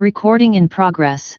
Recording in progress.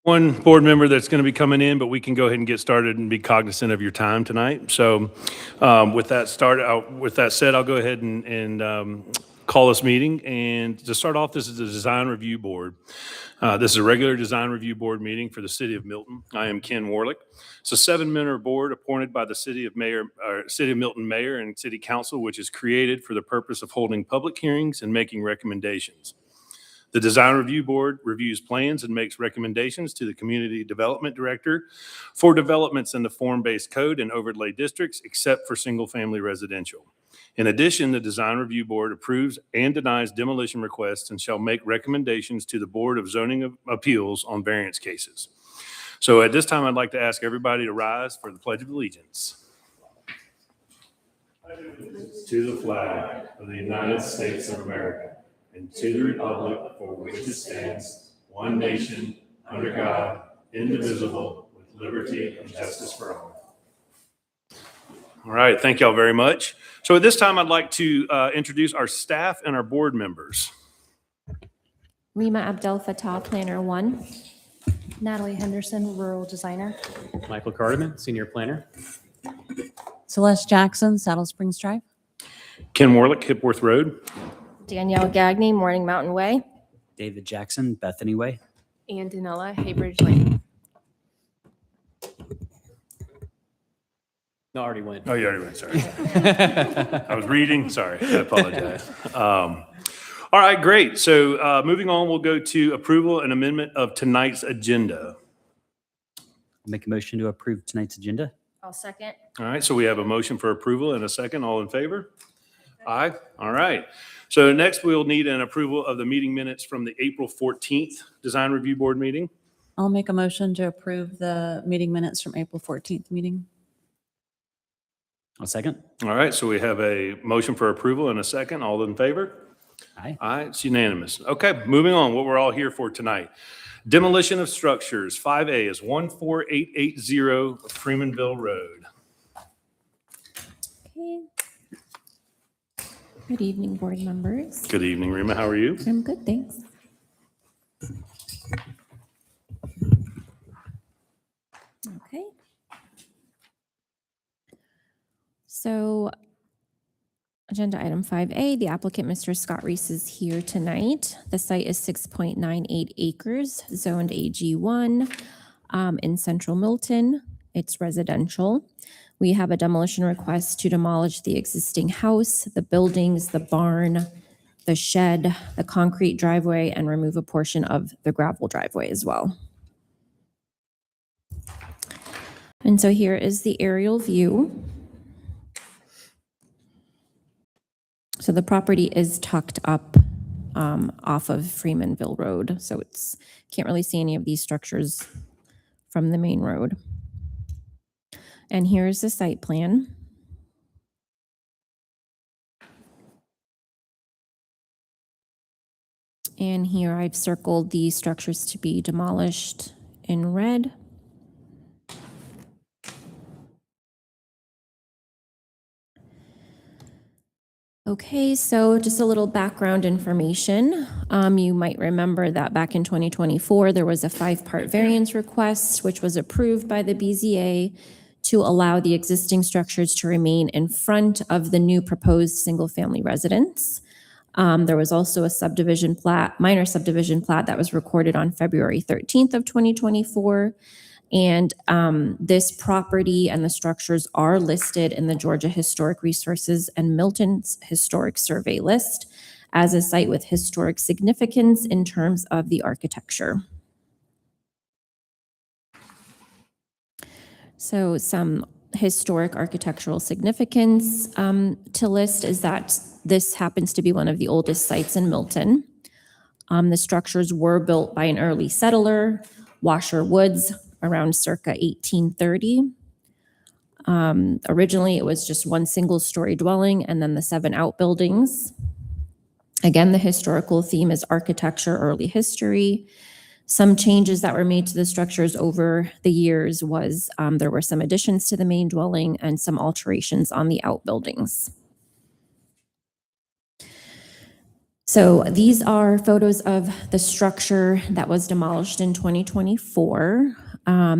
One board member that's going to be coming in, but we can go ahead and get started and be cognizant of your time tonight. So with that said, I'll go ahead and call this meeting. And to start off, this is the Design Review Board. This is a regular Design Review Board meeting for the City of Milton. I am Ken Warlick. It's a 7-member board appointed by the City of Milton Mayor and City Council, which is created for the purpose of holding public hearings and making recommendations. The Design Review Board reviews plans and makes recommendations to the Community Development Director for developments in the form-based code and overlay districts, except for single-family residential. In addition, the Design Review Board approves and denies demolition requests and shall make recommendations to the Board of Zoning Appeals on variance cases. So at this time, I'd like to ask everybody to rise for the Pledge of Allegiance. To the flag of the United States of America, and to the republic for which it stands, one nation, under God, indivisible, with liberty and justice for all. All right, thank y'all very much. So at this time, I'd like to introduce our staff and our board members. Lima Abdel Fattah, Planner 1. Natalie Henderson, Rural Designer. Michael Carterman, Senior Planner. Celeste Jackson, Saddle Springs Drive. Ken Warlick, Hipworth Road. Danielle Gagne, Morning Mountain Way. David Jackson, Bethany Way. And Danella, Haybridge Lane. No, I already went. Oh, you already went, sorry. I was reading, sorry, I apologize. All right, great. So moving on, we'll go to approval and amendment of tonight's agenda. Make a motion to approve tonight's agenda. I'll second. All right, so we have a motion for approval and a second. All in favor? Aye. All right. So next, we'll need an approval of the meeting minutes from the April 14th Design Review Board meeting. I'll make a motion to approve the meeting minutes from April 14th meeting. I'll second. All right, so we have a motion for approval and a second. All in favor? Aye. Aye, it's unanimous. Okay, moving on, what we're all here for tonight. Demolition of structures, 5A is 14880 Freemanville Road. Okay. Good evening, board members. Good evening, Rima, how are you? I'm good, thanks. Okay. So agenda item 5A, the applicant, Mr. Scott Reese, is here tonight. The site is 6.98 acres, zoned AG1 in central Milton. It's residential. We have a demolition request to demolish the existing house, the buildings, the barn, the shed, the concrete driveway, and remove a portion of the gravel driveway as well. And so here is the aerial view. So the property is tucked up off of Freemanville Road, so it's can't really see any of these structures from the main road. And here's the site plan. And here I've circled the structures to be demolished in red. Okay, so just a little background information. You might remember that back in 2024, there was a 5-part variance request, which was approved by the BZA to allow the existing structures to remain in front of the new proposed single-family residence. There was also a subdivision plat, minor subdivision plat that was recorded on February 13th of 2024. And this property and the structures are listed in the Georgia Historic Resources and Milton's Historic Survey list as a site with historic significance in terms of the architecture. So some historic architectural significance to list is that this happens to be one of the oldest sites in Milton. The structures were built by an early settler, Washer Woods, around circa 1830. Originally, it was just one single-story dwelling and then the 7 outbuildings. Again, the historical theme is architecture, early history. Some changes that were made to the structures over the years was there were some additions to the main dwelling and some alterations on the outbuildings. So these are photos of the structure that was demolished in 2024.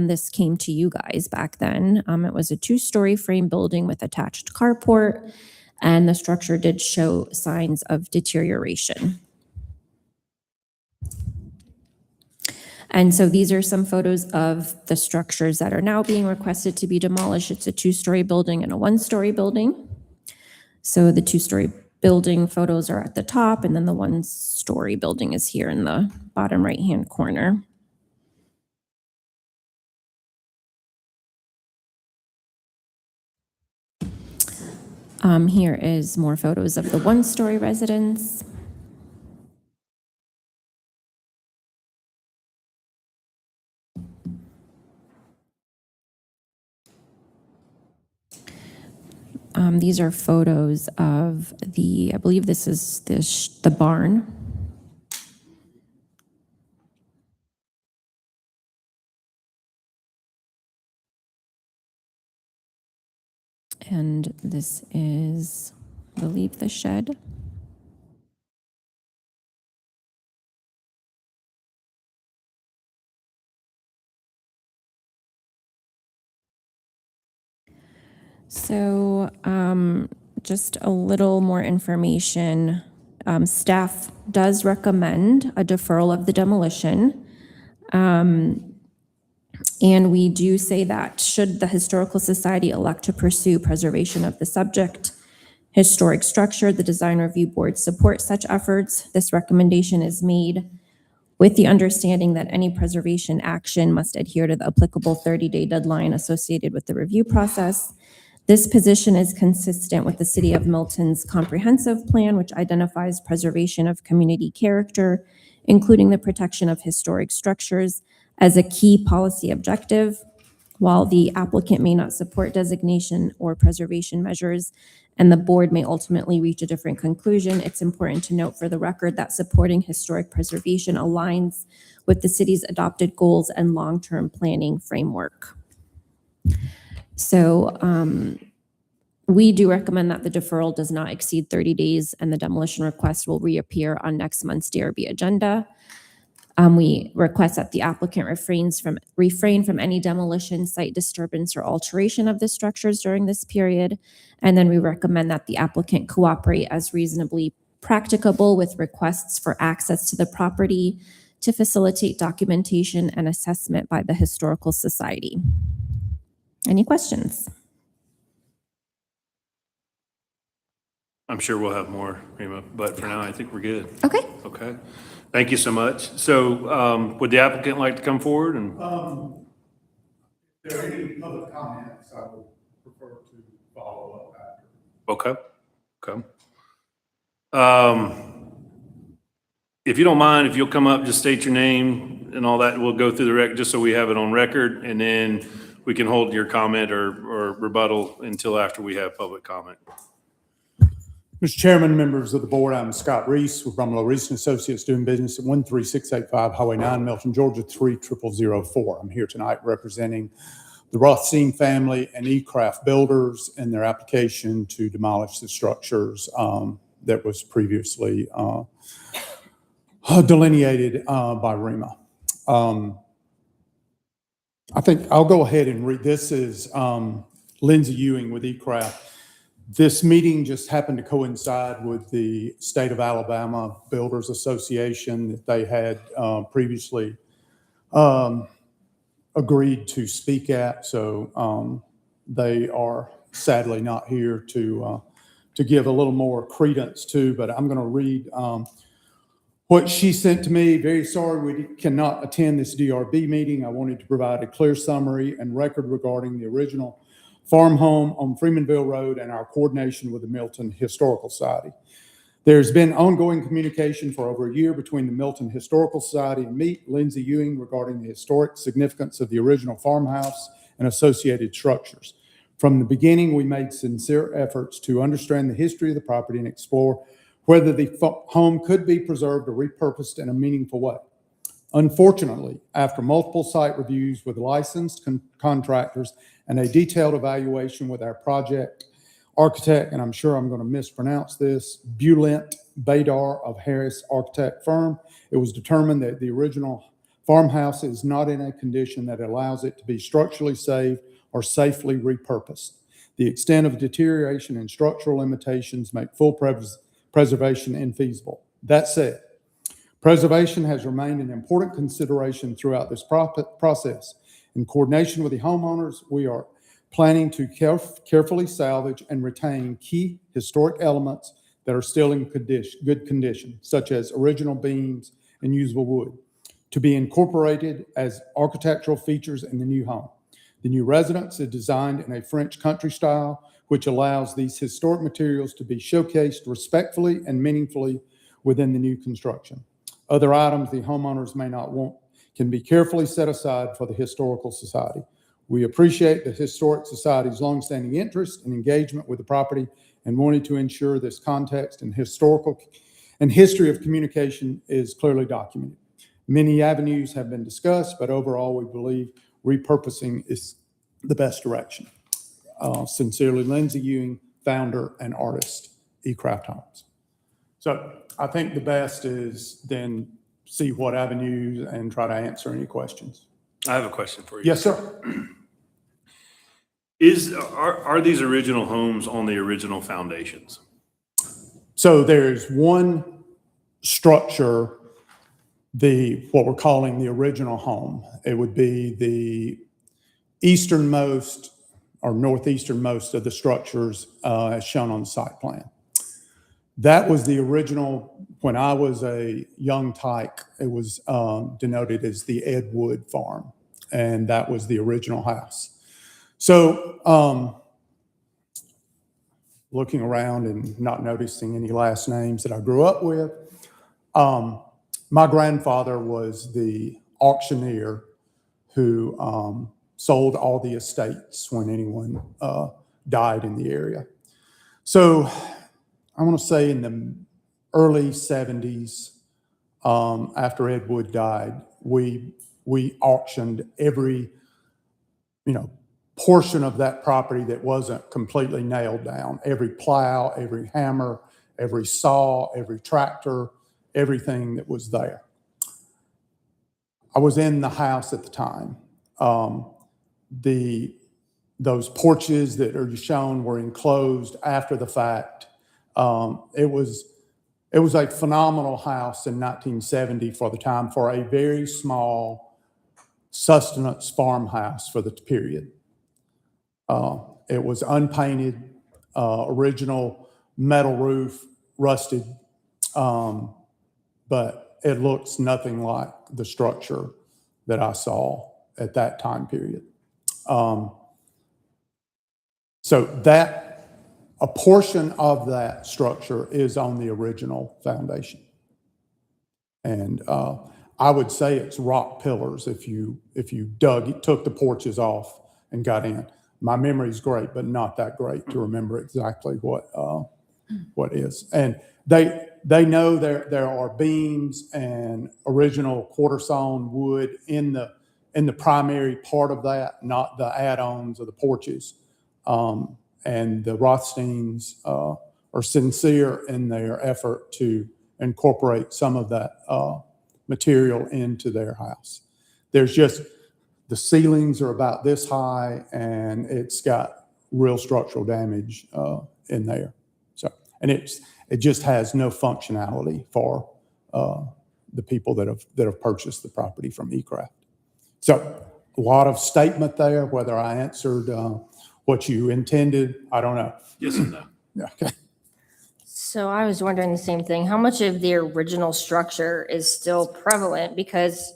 This came to you guys back then. It was a 2-story frame building with attached carport, and the structure did show signs of deterioration. And so these are some photos of the structures that are now being requested to be demolished. It's a 2-story building and a 1-story building. So the 2-story building photos are at the top, and then the 1-story building is here in the bottom right-hand corner. Here is more photos of the 1-story residence. These are photos of I believe this is the barn. And this is, I believe, the shed. So just a little more information. Staff does recommend a deferral of the demolition. And we do say that should the Historical Society elect to pursue preservation of the subject historic structure, the Design Review Board supports such efforts. This recommendation is made with the understanding that any preservation action must adhere to the applicable 30-day deadline associated with the review process. This position is consistent with the City of Milton's comprehensive plan, which identifies preservation of community character, including the protection of historic structures, as a key policy objective. While the applicant may not support designation or preservation measures, and the board may ultimately reach a different conclusion, it's important to note for the record that supporting historic preservation aligns with the city's adopted goals and long-term planning framework. So we do recommend that the deferral does not exceed 30 days and the demolition request will reappear on next month's DRB agenda. We request that the applicant refrain from any demolition, site disturbance, or alteration of the structures during this period. And then we recommend that the applicant cooperate as reasonably practicable with requests for access to the property to facilitate documentation and assessment by the Historical Society. Any questions? I'm sure we'll have more, Rima, but for now, I think we're good. Okay. Okay. Thank you so much. So would the applicant like to come forward? And If there are any public comments, I would prefer to follow up after. Okay. If you don't mind, if you'll come up, just state your name and all that, we'll go through the record just so we have it on record, and then we can hold your comment or rebuttal until after we have public comment. Mr. Chairman, members of the board, I'm Scott Reese with Brumlow Reese and Associates, doing business at 13685 Highway 9, Milton, Georgia 30004. I'm here tonight representing the Rothstein family and E-Craft Builders in their application to demolish the structures that was previously delineated by REMA. I think I'll go ahead and read. This is Lindsay Ewing with E-Craft. This meeting just happened to coincide with the State of Alabama Builders Association that they had previously agreed to speak at. So they are sadly not here to give a little more credence to, but I'm going to read what she sent to me. Very sorry we cannot attend this DRB meeting. I wanted to provide a clear summary and record regarding the original farm home on Freemanville Road and our coordination with the Milton Historical Society. There's been ongoing communication for over a year between the Milton Historical Society and me, Lindsay Ewing, regarding the historic significance of the original farmhouse and associated structures. From the beginning, we made sincere efforts to understand the history of the property and explore whether the home could be preserved or repurposed in a meaningful way. Unfortunately, after multiple site reviews with licensed contractors and a detailed evaluation with our project architect, and I'm sure I'm going to mispronounce this, Bulent Badar of Harris Architect Firm, it was determined that the original farmhouse is not in a condition that allows it to be structurally saved or safely repurposed. The extent of deterioration and structural limitations make full preservation infeasible. That said, preservation has remained an important consideration throughout this process. In coordination with the homeowners, we are planning to carefully salvage and retain key historic elements that are still in good condition, such as original beams and usable wood, to be incorporated as architectural features in the new home. The new residence is designed in a French country style, which allows these historic materials to be showcased respectfully and meaningfully within the new construction. Other items the homeowners may not want can be carefully set aside for the Historical Society. We appreciate the Historic Society's longstanding interest and engagement with the property and wanted to ensure this context and history of communication is clearly documented. Many avenues have been discussed, but overall we believe repurposing is the best direction. Sincerely, Lindsay Ewing, founder and artist, E-Craft Homes. So I think the best is then see what avenues and try to answer any questions. I have a question for you. Yes, sir. Are these original homes on the original foundations? So there's one structure, what we're calling the original home. It would be the easternmost or northeasternmost of the structures as shown on the site plan. That was the original, when I was a young tyke, it was denoted as the Ed Wood Farm, and that was the original house. So looking around and not noticing any last names that I grew up with, my grandfather was the auctioneer who sold all the estates when anyone died in the area. So I want to say in the early 70s, after Ed Wood died, we auctioned every, portion of that property that wasn't completely nailed down. Every plow, every hammer, every saw, every tractor, everything that was there. I was in the house at the time. Those porches that are shown were enclosed after the fact. It was a phenomenal house in 1970 for the time, for a very small sustenance farmhouse for the period. It was unpainted, original metal roof, rusted, but it looks nothing like the structure that I saw at that time period. So that, a portion of that structure is on the original foundation. And I would say it's rock pillars if you took the porches off and got in. My memory is great, but not that great to remember exactly what is. And they know there are beams and original quarter sawn wood in the primary part of that, not the add-ons or the porches. And the Rothsteins are sincere in their effort to incorporate some of that material into their house. There's just, the ceilings are about this high, and it's got real structural damage in there. So, and it just has no functionality for the people that have purchased the property from eCraft. So, a lot of statement there. Whether I answered what you intended, I don't know. Yes and no. Yeah, okay. So I was wondering the same thing. How much of the original structure is still prevalent? Because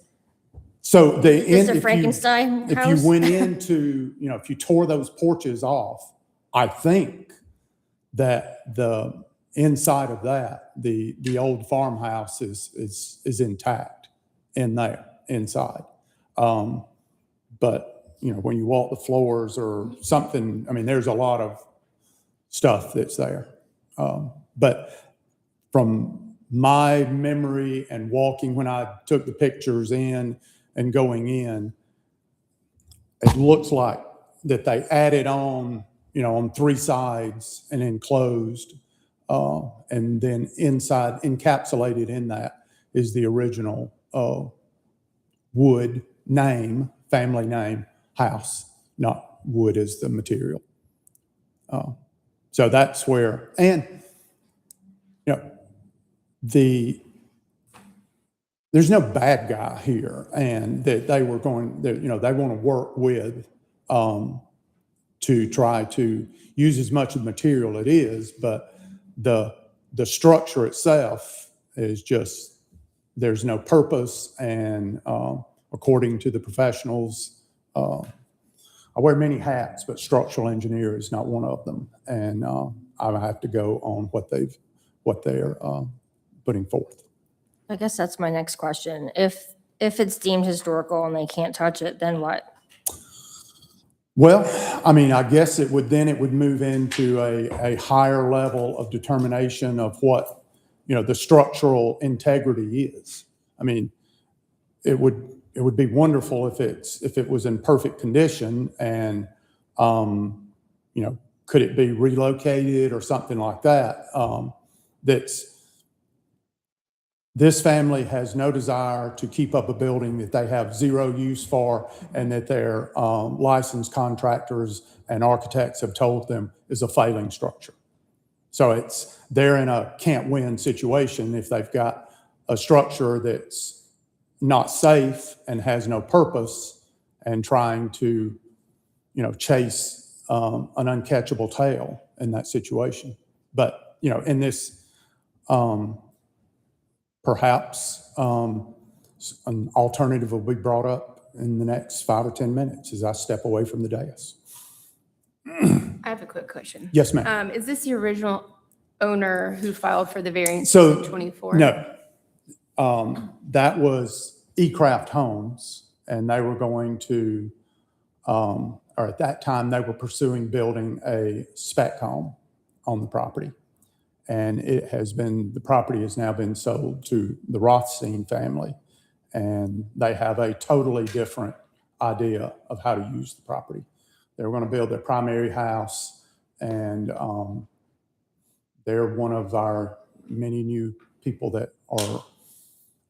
So it's a Frankenstein if house? you went into, if you tore those porches off, I think that the inside of that, the old farmhouse is intact in there inside. But when you walk the floors or something, there's a lot of stuff that's there. But from my memory and walking when I took the pictures in and going in, it looks like that they added on, on three sides and enclosed, and then inside, encapsulated in that, is the original Wood name, family name, house, not wood as the material. So that's where, and there's no bad guy here, and that they were going, they want to work with to try to use as much of the material it is, but the structure itself is just, there's no purpose, and according to the professionals, I wear many hats, but structural engineer is not one of them, and I have to go on what they're putting forth. I guess that's my next question. If it's deemed historical and they can't touch it, then what? Well, I guess it would move into a higher level of determination of what, the structural integrity is. It would be wonderful if it was in perfect condition, and, could it be relocated or something like that? This family has no desire to keep up a building that they have zero use for, and that their licensed contractors and architects have told them is a failing structure. So they're in a can't-win situation if they've got a structure that's not safe and has no purpose, and trying to chase an uncatchable tail in that situation. But, in this, perhaps an alternative will be brought up in the next 5 or 10 minutes as I step away from the dais. I have a quick question. Yes, ma'am. Is this the original owner who filed for the variance So, in 24? No. That was eCraft Homes, and they were going to, or at that time, they were pursuing building a spec home on the property. And the property has now been sold to the Rothstein family, and they have a totally different idea of how to use the property. They were going to build their primary house, and they're one of our many new people that are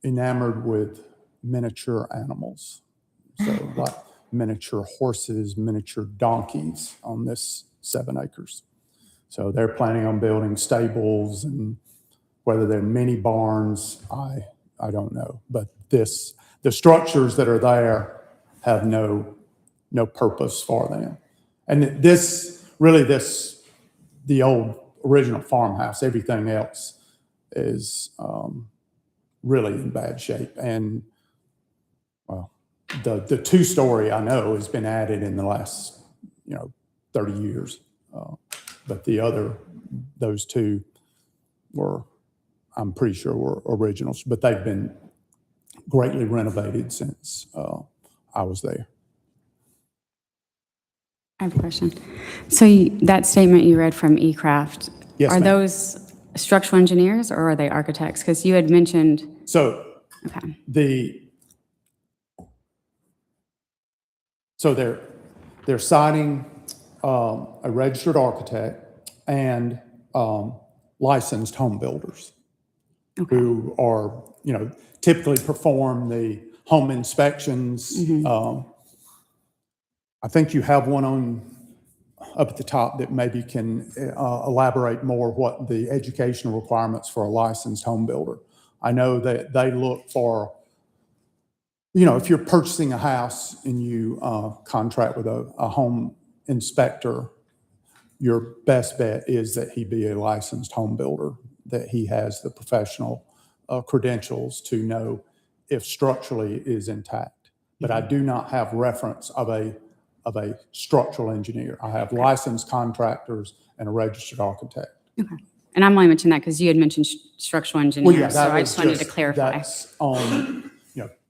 enamored with miniature animals. So like miniature horses, miniature donkeys on this 7 acres. So they're planning on building stables, and whether they're mini barns, I don't know. But the structures that are there have no purpose for them. And the old original farmhouse, everything else is really in bad shape. And well, the 2-story I know has been added in the last 30 years. But those 2 I'm pretty sure were originals, but they've been greatly renovated since I was there. I have a question. So that statement you read from eCraft, Yes, are ma'am. those structural engineers or are they architects? Because you had mentioned, So okay, they're citing a registered architect and licensed home builders okay, who are, typically perform the home inspections. I think you have one up at the top that maybe can elaborate more what the educational requirements for a licensed home builder. I know that they look for, if you're purchasing a house and you contract with a home inspector, your best bet is that he be a licensed home builder, that he has the professional credentials to know if structurally it is intact. But I do not have reference of a structural engineer. I have licensed contractors and a registered architect. okay. And I'm only mentioning that because you had mentioned structural Well, engineers, yeah, so that I was just wanted to clarify. That's on,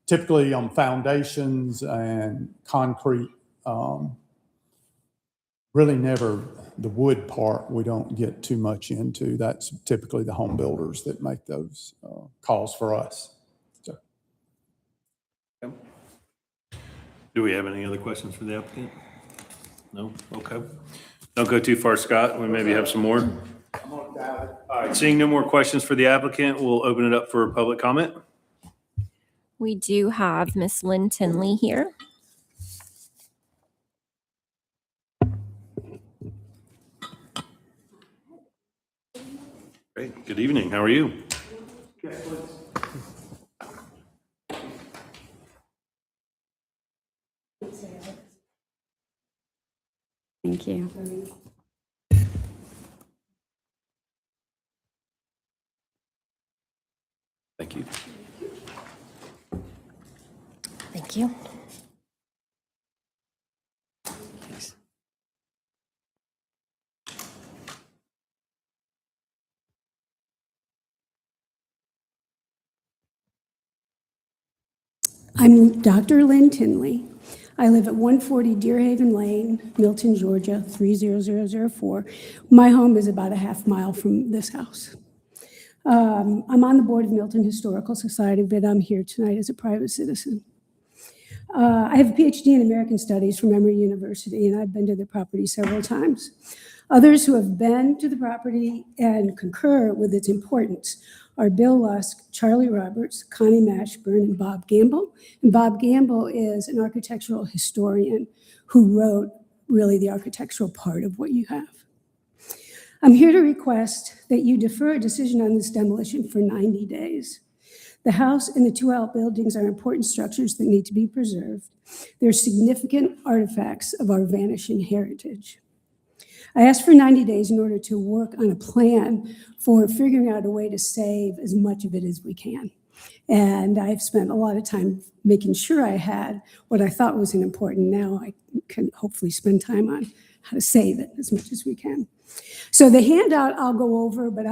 typically on foundations and concrete. Really never the wood part we don't get too much into. That's typically the home builders that make those calls for us. So. Do we have any other questions for the applicant? No? Okay. Don't go too far, Scott. We maybe have some more. All right, seeing no more questions for the applicant, we'll open it up for public comment. We do have Miss Lynn Tinley here. Great. Good evening. How are you? Thank you. Thank you. Thank you. I'm Dr. Lynn Tinley. I live at 140 Deerhaven Lane, Milton, Georgia, 30004. My home is about a half mile from this house. I'm on the board of Milton Historical Society, but I'm here tonight as a private citizen. I have a PhD in American Studies from Emory University, and I've been to the property several times. Others who have been to the property and concur with its importance are Bill Lusk, Charlie Roberts, Connie Mashburn, and Bob Gamble. And Bob Gamble is an architectural historian who wrote really the architectural part of what you have. I'm here to request that you defer a decision on this demolition for 90 days. The house and the two outbuildings are important structures that need to be preserved. They're significant artifacts of our vanishing heritage. I asked for 90 days in order to work on a plan for figuring out a way to save as much of it as we can. And I've spent a lot of time making sure I had what I thought was important. Now I can hopefully spend time on how to save it as much as we can. So the handout I'll go over, but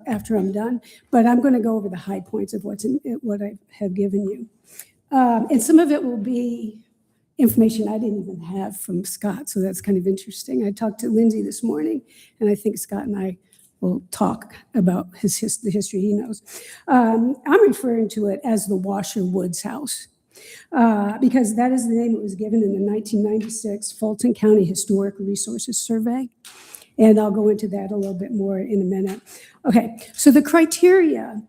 after I'm done, but I'm going to go over the high points of what I have given you. And some of it will be information I didn't even have from Scott, so that's kind of interesting. I talked to Lindsay this morning, and I think Scott and I will talk about the history he knows. I'm referring to it as the Washer Woods House, because that is the name it was given in the 1996 Fulton County Historic Resources Survey. And I'll go into that a little bit more in a minute. Okay, so the criteria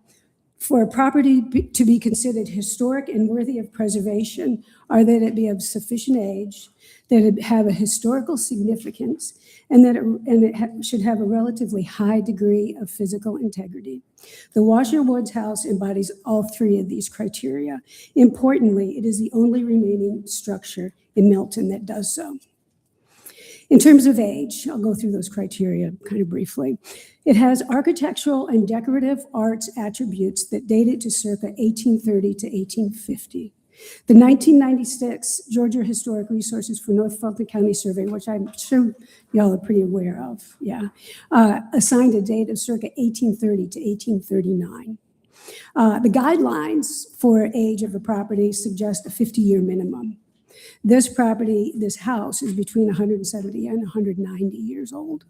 for a property to be considered historic and worthy of preservation are that it be of sufficient age, that it have a historical significance, and that it should have a relatively high degree of physical integrity. The Washer Woods House embodies all three of these criteria. Importantly, it is the only remaining structure in Milton that does so. In terms of age, I'll go through those criteria kind of briefly. It has architectural and decorative arts attributes that date it to circa 1830 to 1850. The 1996 Georgia Historic Resources for North Fulton County Survey, which I'm sure y'all are pretty aware of, assigned a date of circa 1830 to 1839. The guidelines for age of a property suggest a 50-year minimum. This house is between 170 and 190 years old.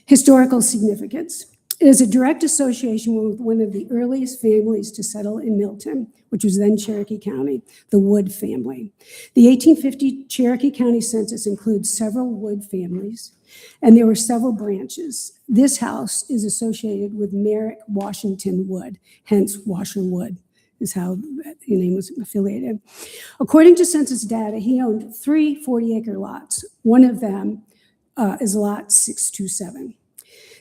Historical significance. It is a direct association with one of the earliest families to settle in Milton, which was then Cherokee County, the Wood family. The 1850 Cherokee County census includes several Wood families, and there were several branches. This house is associated with Merrick Washington Wood, hence Washer Wood is how the name was affiliated. According to census data, he owned 3 40-acre lots. One of them is lot 627.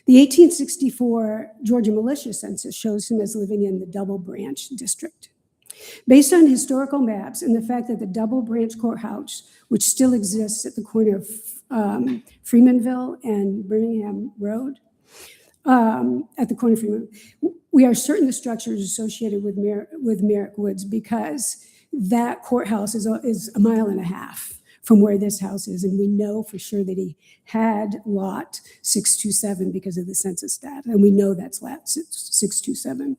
The 1864 Georgia militia census shows him as living in the Double Branch district. Based on historical maps and the fact that the Double Branch Courthouse, which still exists at the corner of Freemanville and Birmingham Road, at the corner of Freeman, we are certain the structure is associated with Merrick Woods because that courthouse is a mile and a half from where this house is, and we know for sure that he had lot 627 because of the census data, and we know that's lot 627.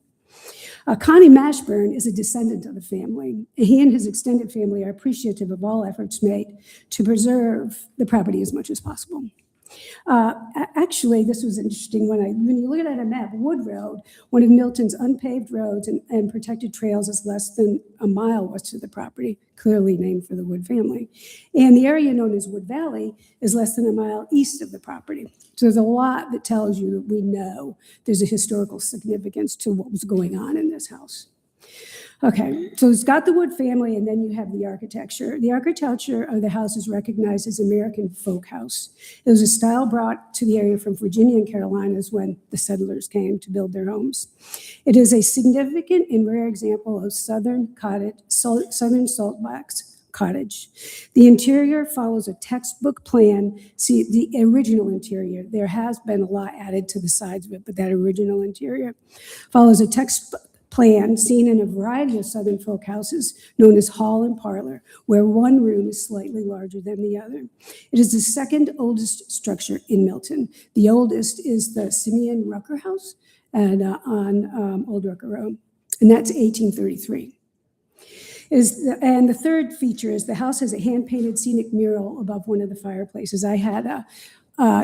Connie Mashburn is a descendant of the family. He and his extended family are appreciative of all efforts made to preserve the property as much as possible. Actually, this was interesting when you look at a map, Wood Road, one of Milton's unpaved roads and protected trails, is less than a mile west of the property, clearly named for the Wood family. And the area known as Wood Valley is less than a mile east of the property. So there's a lot that tells you that we know there's a historical significance to what was going on in this house. Okay, so it's got the Wood family, and then you have the architecture. The architecture of the house is recognized as American folk house. It was a style brought to the area from Virginia and Carolinas when the settlers came to build their homes. It is a significant and rare example of southern saltbox cottage. The interior follows a textbook plan. See, the original interior, there has been a lot added to the sides of it, but that original interior follows a textbook plan seen in a variety of Southern folk houses known as hall and parlor, where one room is slightly larger than the other. It is the second oldest structure in Milton. The oldest is the Simeon Rucker House and on Old Rucker Road, and that's 1833. And the third feature is the house has a hand-painted scenic mural above one of the fireplaces. I had a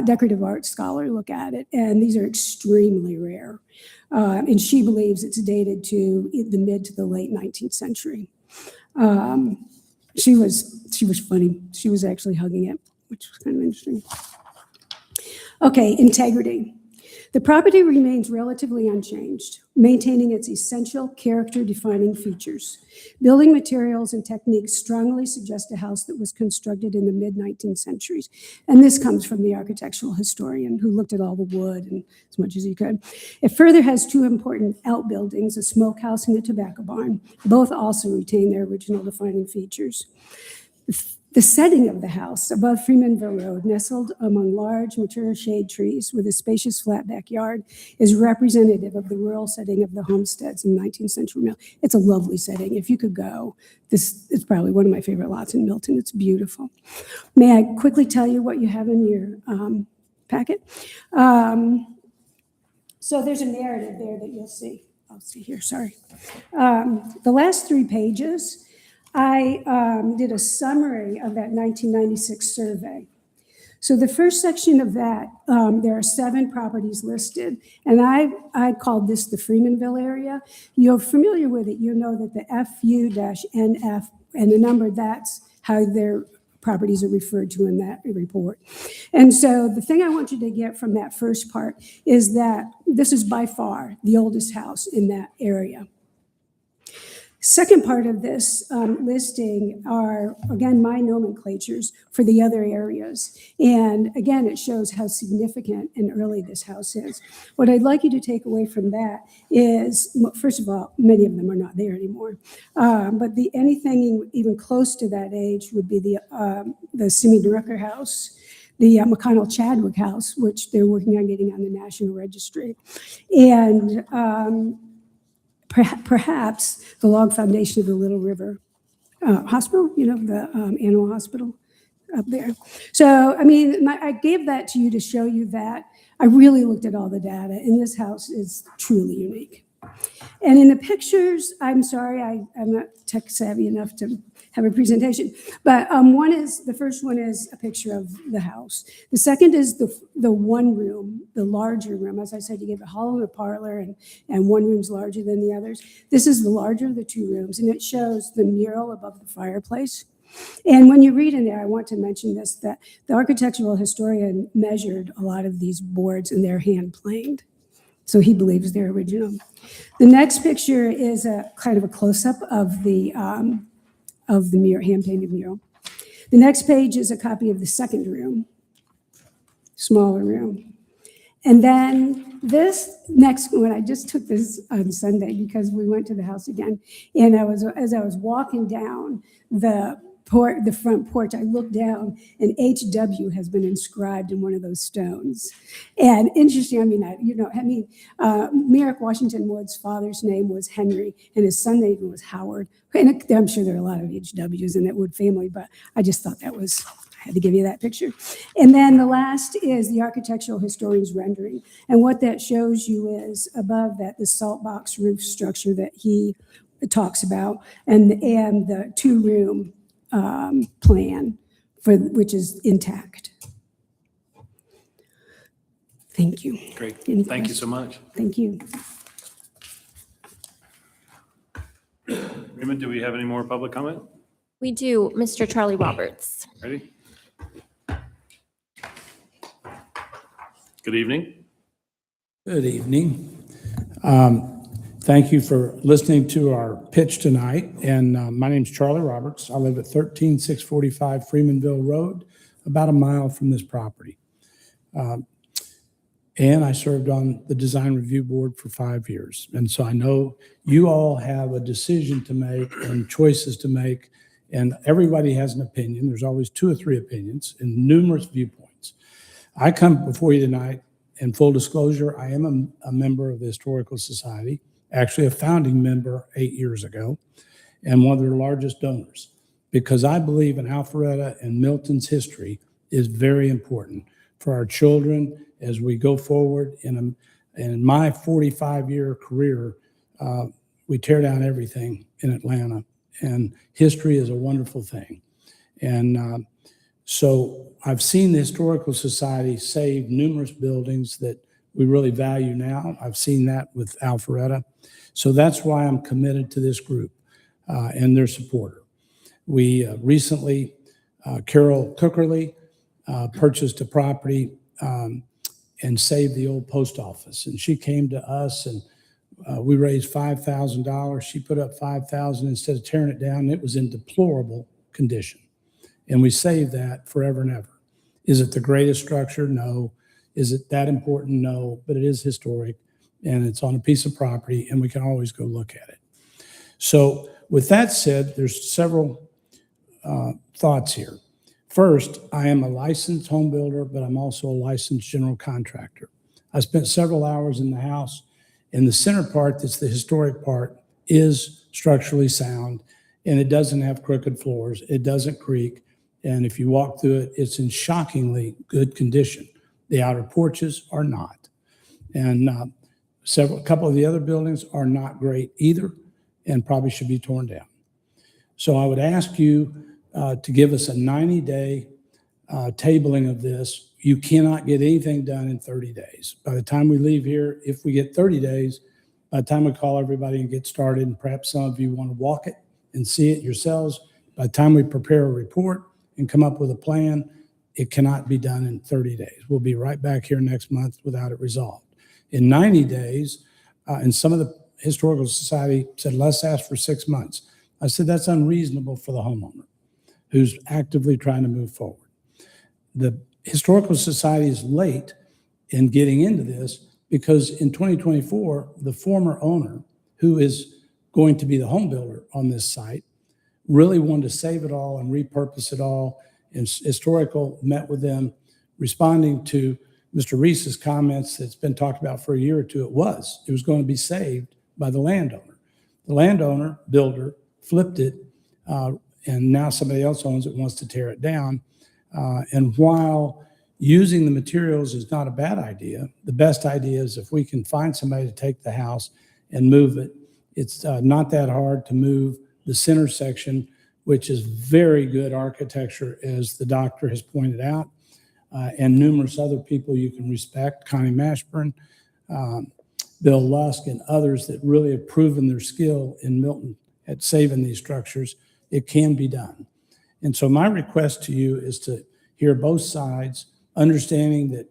decorative art scholar look at it, and these are extremely rare. And she believes it's dated to the mid to the late 19th century. She was funny. She was actually hugging it, which was kind of interesting. Okay, integrity. The property remains relatively unchanged, maintaining its essential character-defining features. Building materials and techniques strongly suggest a house that was constructed in the mid-19th centuries. And this comes from the architectural historian who looked at all the wood and as much as he could. It further has two important outbuildings, a smokehouse and a tobacco barn. Both also retain their original defining features. The setting of the house above Freemanville Road, nestled among large mature shade trees with a spacious flat backyard, is representative of the rural setting of the homesteads in 19th century Milton. It's a lovely setting. If you could go, this is probably one of my favorite lots in Milton. It's beautiful. May I quickly tell you what you have in your packet? So there's a narrative there that you'll see. I'll see here, sorry. The last 3 pages, I did a summary of that 1996 survey. So the first section of that, there are 7 properties listed, and I called this the Freemanville area. You're familiar with it. You know that the FU-NF and the number, that's how their properties are referred to in that report. And so the thing I want you to get from that first part is that this is by far the oldest house in that area. Second part of this listing are, again, my nomenclatures for the other areas. And again, it shows how significant and early this house is. What I'd like you to take away from that is, well, first of all, many of them are not there anymore. But anything even close to that age would be the Simi Drucker house, the McConnell Chadwick house, which they're working on getting on the National Registry. And perhaps the log foundation of the Little River Hospital, you know, the animal hospital up there. So, I mean, I gave that to you to show you that I really looked at all the data, and this house is truly unique. And in the pictures, I'm sorry, I'm not tech savvy enough to have a presentation, but the first one is a picture of the house. The second is the one room, the larger room. As I said, you give a hall and a parlor, and one room's larger than the others. This is the larger of the 2 rooms, and it shows the mural above the fireplace. And when you read in there, I want to mention this, that the architectural historian measured a lot of these boards, and they're hand planed. So he believes they're original. The next picture is a kind of a close-up of the mural, hand-painted mural. The next page is a copy of the second room, smaller room. And then this next one, I just took this on Sunday because we went to the house again. And as I was walking down the front porch, I looked down, and HW has been inscribed in one of those stones. And interesting, Merrick Washington Wood's father's name was Henry, and his son name was Howard. And I'm sure there are a lot of HWs in that Wood family, but I just thought I had to give you that picture. And then the last is the architectural historian's rendering. And what that shows you is above that, the salt box roof structure that he talks about, and the 2-room plan which is intact. Thank you. Great. Any Thank you questions? so much. Thank you. Raymond, do we have any more public comment? We do, Mr. Charlie Roberts. Ready? Good evening. Good evening. Thank you for listening to our pitch tonight. And my name's Charlie Roberts. I live at 13645 Freemanville Road, about a mile from this property. And I served on the design review board for 5 years. And so I know you all have a decision to make and choices to make, and everybody has an opinion. There's always 2 or 3 opinions and numerous viewpoints. I come before you tonight, in full disclosure, I am a member of the Historical Society, actually a founding member 8 years ago, and one of their largest donors, because I believe in Alpharetta and Milton's history is very important for our children as we go forward. In my 45-year career, we tear down everything in Atlanta, and history is a wonderful thing. And so I've seen the Historical Society save numerous buildings that we really value now. I've seen that with Alpharetta. So that's why I'm committed to this group and their supporter. We recently, Carol Cookerly purchased a property and save the old post office. And she came to us and we raised $5,000. She put up $5,000 instead of tearing it down. It was in deplorable condition. And we saved that forever and ever. Is it the greatest structure? No. Is it that important? No. But it is historic, and it's on a piece of property, and we can always go look at it. So with that said, there's several thoughts here. First, I am a licensed home builder, but I'm also a licensed general contractor. I spent several hours in the house, and the center part, that's the historic part, is structurally sound, and it doesn't have crooked floors. It doesn't creak. And if you walk through it, it's in shockingly good condition. The outer porches are not. And a couple of the other buildings are not great either and probably should be torn down. So I would ask you to give us a 90-day tabling of this. You cannot get anything done in 30 days. By the time we leave here, if we get 30 days, by the time we call everybody and get started, and perhaps some of you want to walk it and see it yourselves, by the time we prepare a report and come up with a plan, it cannot be done in 30 days. We'll be right back here next month without it resolved. In 90 days, and some of the Historical Society said, let's ask for 6 months. I said, that's unreasonable for the homeowner who's actively trying to move forward. The Historical Society is late in getting into this because in 2024, the former owner, who is going to be the home builder on this site, really wanted to save it all and repurpose it all. And Historical met with them, responding to Mr. Reese's comments that's been talked about for a year or two. It was going to be saved by the landowner. The landowner, builder, flipped it, and now somebody else owns it, wants to tear it down. And while using the materials is not a bad idea, the best idea is if we can find somebody to take the house and move it. It's not that hard to move the center section, which is very good architecture, as the doctor has pointed out, and numerous other people you can respect, Connie Mashburn, Bill Lusk, and others that really have proven their skill in Milton at saving these structures. It can be done. And so my request to you is to hear both sides, understanding that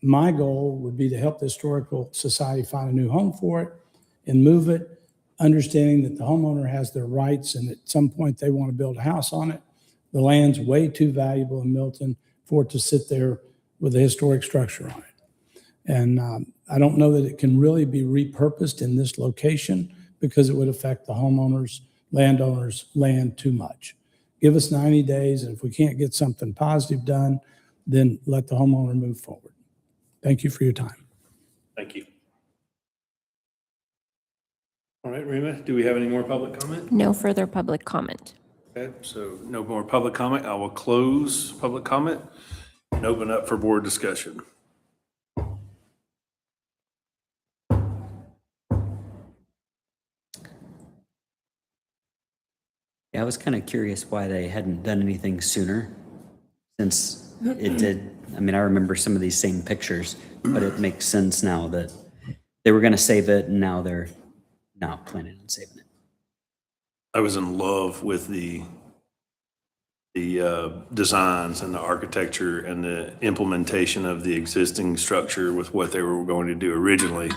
my goal would be to help the Historical Society find a new home for it and move it, understanding that the homeowner has their rights and at some point they want to build a house on it. The land's way too valuable in Milton for it to sit there with a historic structure on it. And I don't know that it can really be repurposed in this location because it would affect the homeowners, landowners' land too much. Give us 90 days, and if we can't get something positive done, then let the homeowner move forward. Thank you for your time. Thank you. All right, Rima, do we have any more public comment? No further public comment. Okay, so no more public comment. I will close public comment and open up for board discussion. Yeah, I was kind of curious why they hadn't done anything sooner, since it did. I mean, I remember some of these same pictures, but it makes sense now that they were going to save it and now they're not planning on saving it. I was in love with the designs and the architecture and the implementation of the existing structure with what they were going to do originally.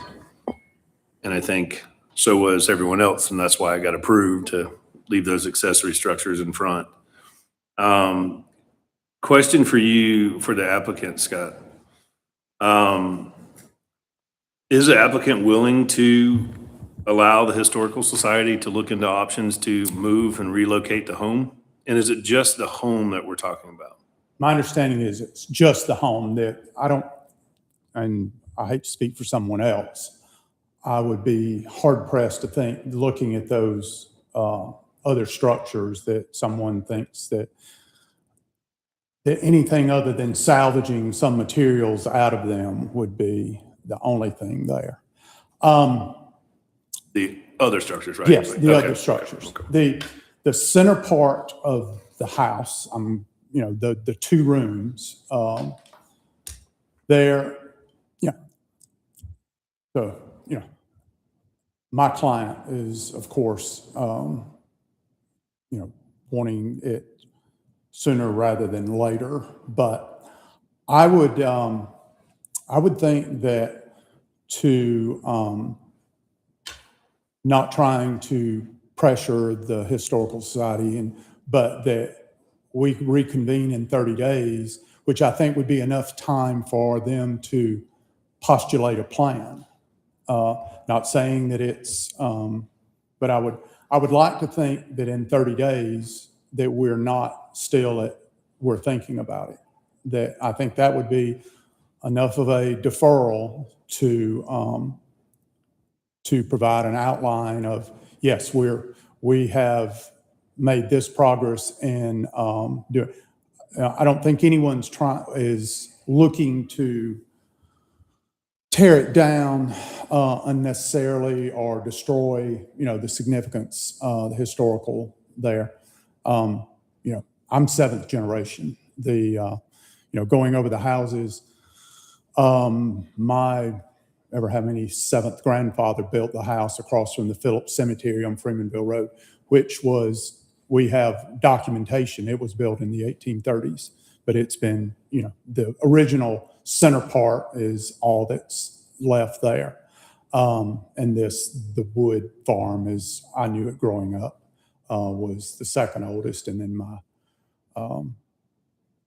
And I think so was everyone else, and that's why I got approved to leave those accessory structures in front. Question for you, for the applicant, Scott. Is the applicant willing to allow the Historical Society to look into options to move and relocate the home? And is it just the home that we're talking about? My understanding is it's just the home that and I hate to speak for someone else, I would be hard pressed to think, looking at those other structures, that someone thinks that anything other than salvaging some materials out of them would be the only thing there. The other structures, right? Yes, the Okay. other structures. Okay. The center part of the house, the two rooms, there, so, my client is, of course, wanting it sooner rather than later, but I would I would think that not trying to pressure the Historical Society, but that we reconvene in 30 days, which I think would be enough time for them to postulate a plan. Not saying that it's, but I would like to think that in 30 days that we're not still we're thinking about it. That I think that would be enough of a deferral to provide an outline of, yes, we have made this progress in doing. I don't think anyone's is looking to tear it down unnecessarily or destroy, the significance, the historical there. I'm seventh generation. Going over the houses, my seventh grandfather built the house across from the Phillips Cemetery on Freemanville Road, which we have documentation. It was built in the 1830s, but it's been, the original center part is all that's left there. And the wood farm, as I knew it growing up, was the second oldest. And then my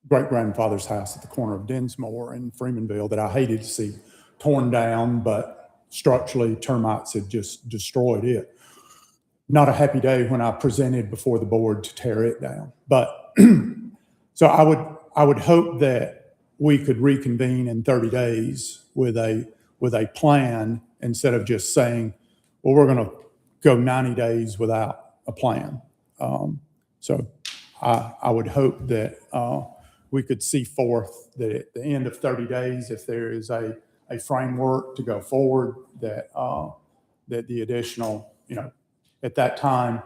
great-grandfather's house at the corner of Dinsmore in Freemanville that I hated to see torn down, but structurally termites had just destroyed it. Not a happy day when I presented before the board to tear it down. But so I would hope that we could reconvene in 30 days with a plan instead of just saying, well, we're going to go 90 days without a plan. So I would hope that we could see forth that at the end of 30 days, if there is a framework to go forward, that the additional, at that time,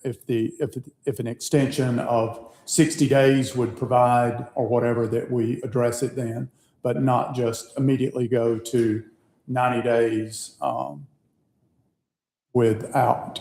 if an extension of 60 days would provide or whatever, that we address it then, but not just immediately go to 90 days without,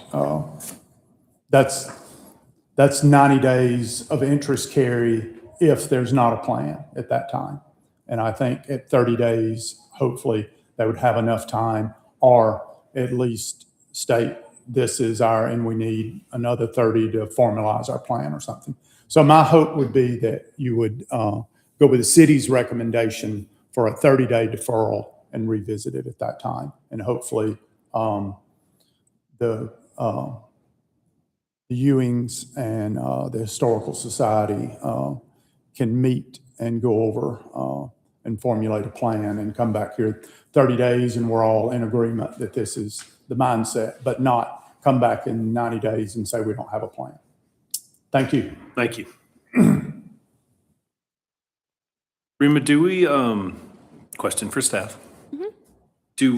that's 90 days of interest carry if there's not a plan at that time. And I think at 30 days, hopefully they would have enough time, or at least state this is and we need another 30 to formalize our plan or something. So my hope would be that you would go with the city's recommendation for a 30-day deferral and revisit it at that time. And hopefully the Ewings and the Historical Society can meet and go over and formulate a plan and come back here 30 days and we're all in agreement that this is the mindset, but not come back in 90 days and say we don't have a plan. Thank you. Thank you. Rima, do we, question for staff. Mm-hmm. Do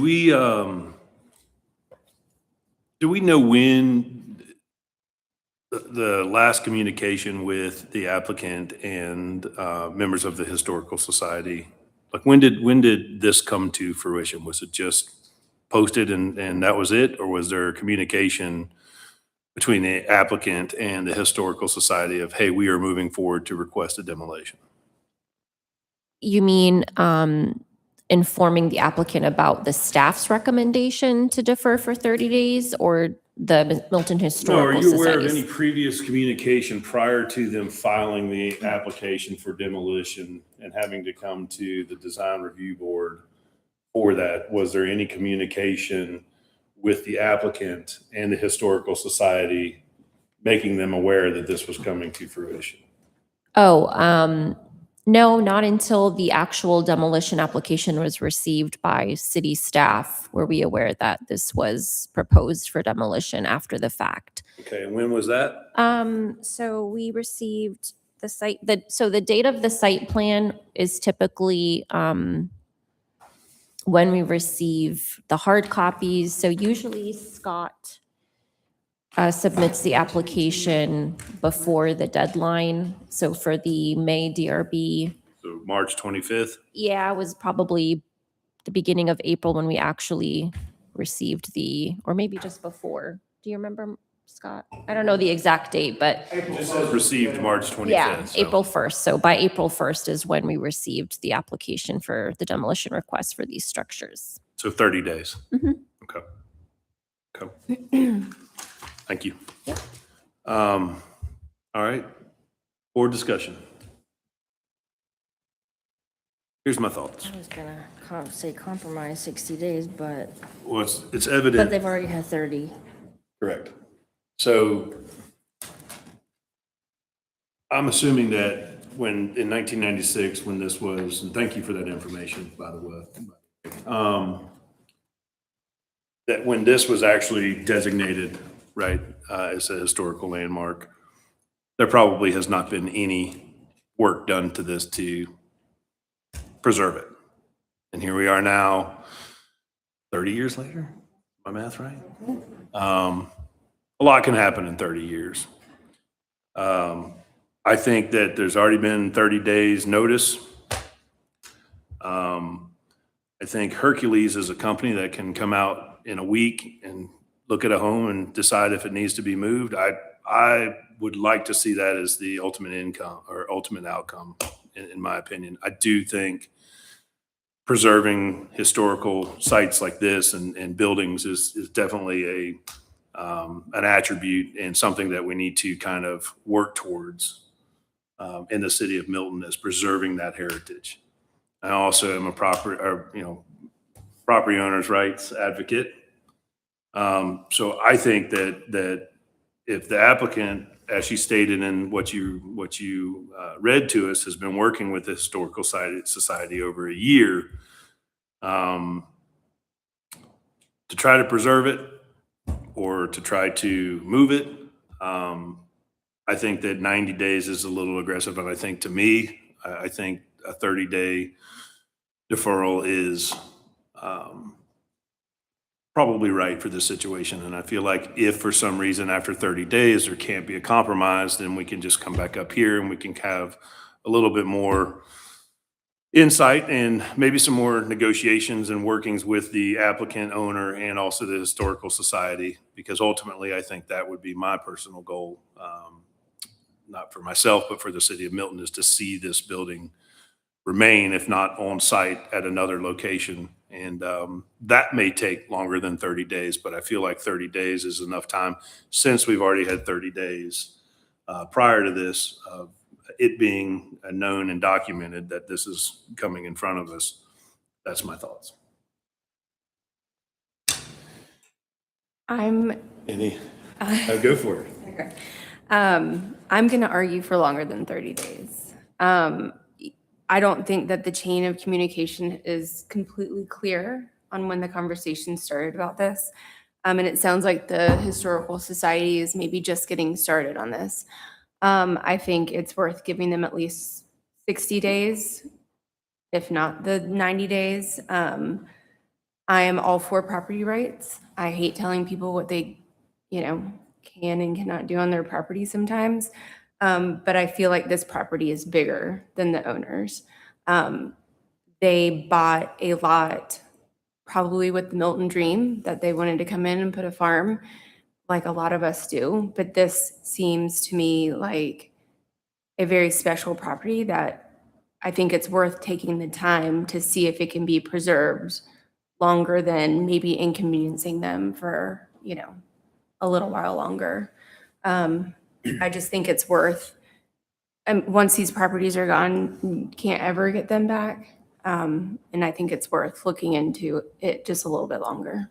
we know when the last communication with the applicant and members of the Historical Society, like when did this come to fruition? Was it just posted and that was it? Or was there communication between the applicant and the Historical Society of, hey, we are moving forward to request a demolition? You mean informing the applicant about the staff's recommendation to defer for 30 days or the Milton No, Historical are you aware of Society's? any previous communication prior to them filing the application for demolition and having to come to the design review board for that? Was there any communication with the applicant and the Historical Society making them aware that this was coming to fruition? No, not until the actual demolition application was received by city staff were we aware that this was proposed for demolition after the fact. Okay, and when was that? So we received the site, so the date of the site plan is typically when we receive the hard copies. So usually Scott submits the application before the deadline. So for the May DRB, So March 25th? yeah, it was probably the beginning of April when we actually received or maybe just before. Do you remember? Scott? I don't know the exact date, but It says received March 25th. yeah, so- April 1st. So by April 1st is when we received the application for the demolition request for these structures. So 30 days. Mhm. Okay. Okay. Thank you. All right. Board discussion. Here's my thoughts. I was gonna say compromise 60 days, but Well, it's but evident. they've already had 30. Correct. So I'm assuming that when, in 1996, when this was, and thank you for that information, by the way, that when this was actually designated, right, as a historical landmark, there probably has not been any work done to this to preserve it. And here we are now, 30 years later, my math right? A lot can happen in 30 years. I think that there's already been 30 days notice. I think Hercules is a company that can come out in a week and look at a home and decide if it needs to be moved. I would like to see that as the ultimate income or ultimate outcome, in my opinion. I do think preserving historical sites like this and buildings is definitely an attribute and something that we need to kind of work towards in the city of Milton, is preserving that heritage. I also am a property owners' rights advocate. So I think that if the applicant, as she stated in what you read to us, has been working with the Historical Society over a year to try to preserve it or to try to move it, I think that 90 days is a little aggressive. And I think, to me, I think a 30-day deferral is probably right for this situation. And I feel like if for some reason after 30 days there can't be a compromise, then we can just come back up here and we can have a little bit more insight and maybe some more negotiations and workings with the applicant, owner, and also the Historical Society, because ultimately I think that would be my personal goal, not for myself, but for the city of Milton, is to see this building remain, if not on site, at another location. And that may take longer than 30 days, but I feel like 30 days is enough time, since we've already had 30 days prior to this, of it being known and documented that this is coming in front of us. That's my thoughts. I'm Go for it. Okay. I'm going to argue for longer than 30 days. I don't think that the chain of communication is completely clear on when the conversation started about this. And it sounds like the Historical Society is maybe just getting started on this. I think it's worth giving them at least 60 days, if not the 90 days. I am all for property rights. I hate telling people what they, can and cannot do on their property sometimes. But I feel like this property is bigger than the owners. They bought a lot probably with the Milton dream that they wanted to come in and put a farm, like a lot of us do. But this seems to me like a very special property that I think it's worth taking the time to see if it can be preserved longer than maybe inconveniencing them for, a little while longer. I just think it's worth, and once these properties are gone, you can't ever get them back. And I think it's worth looking into it just a little bit longer.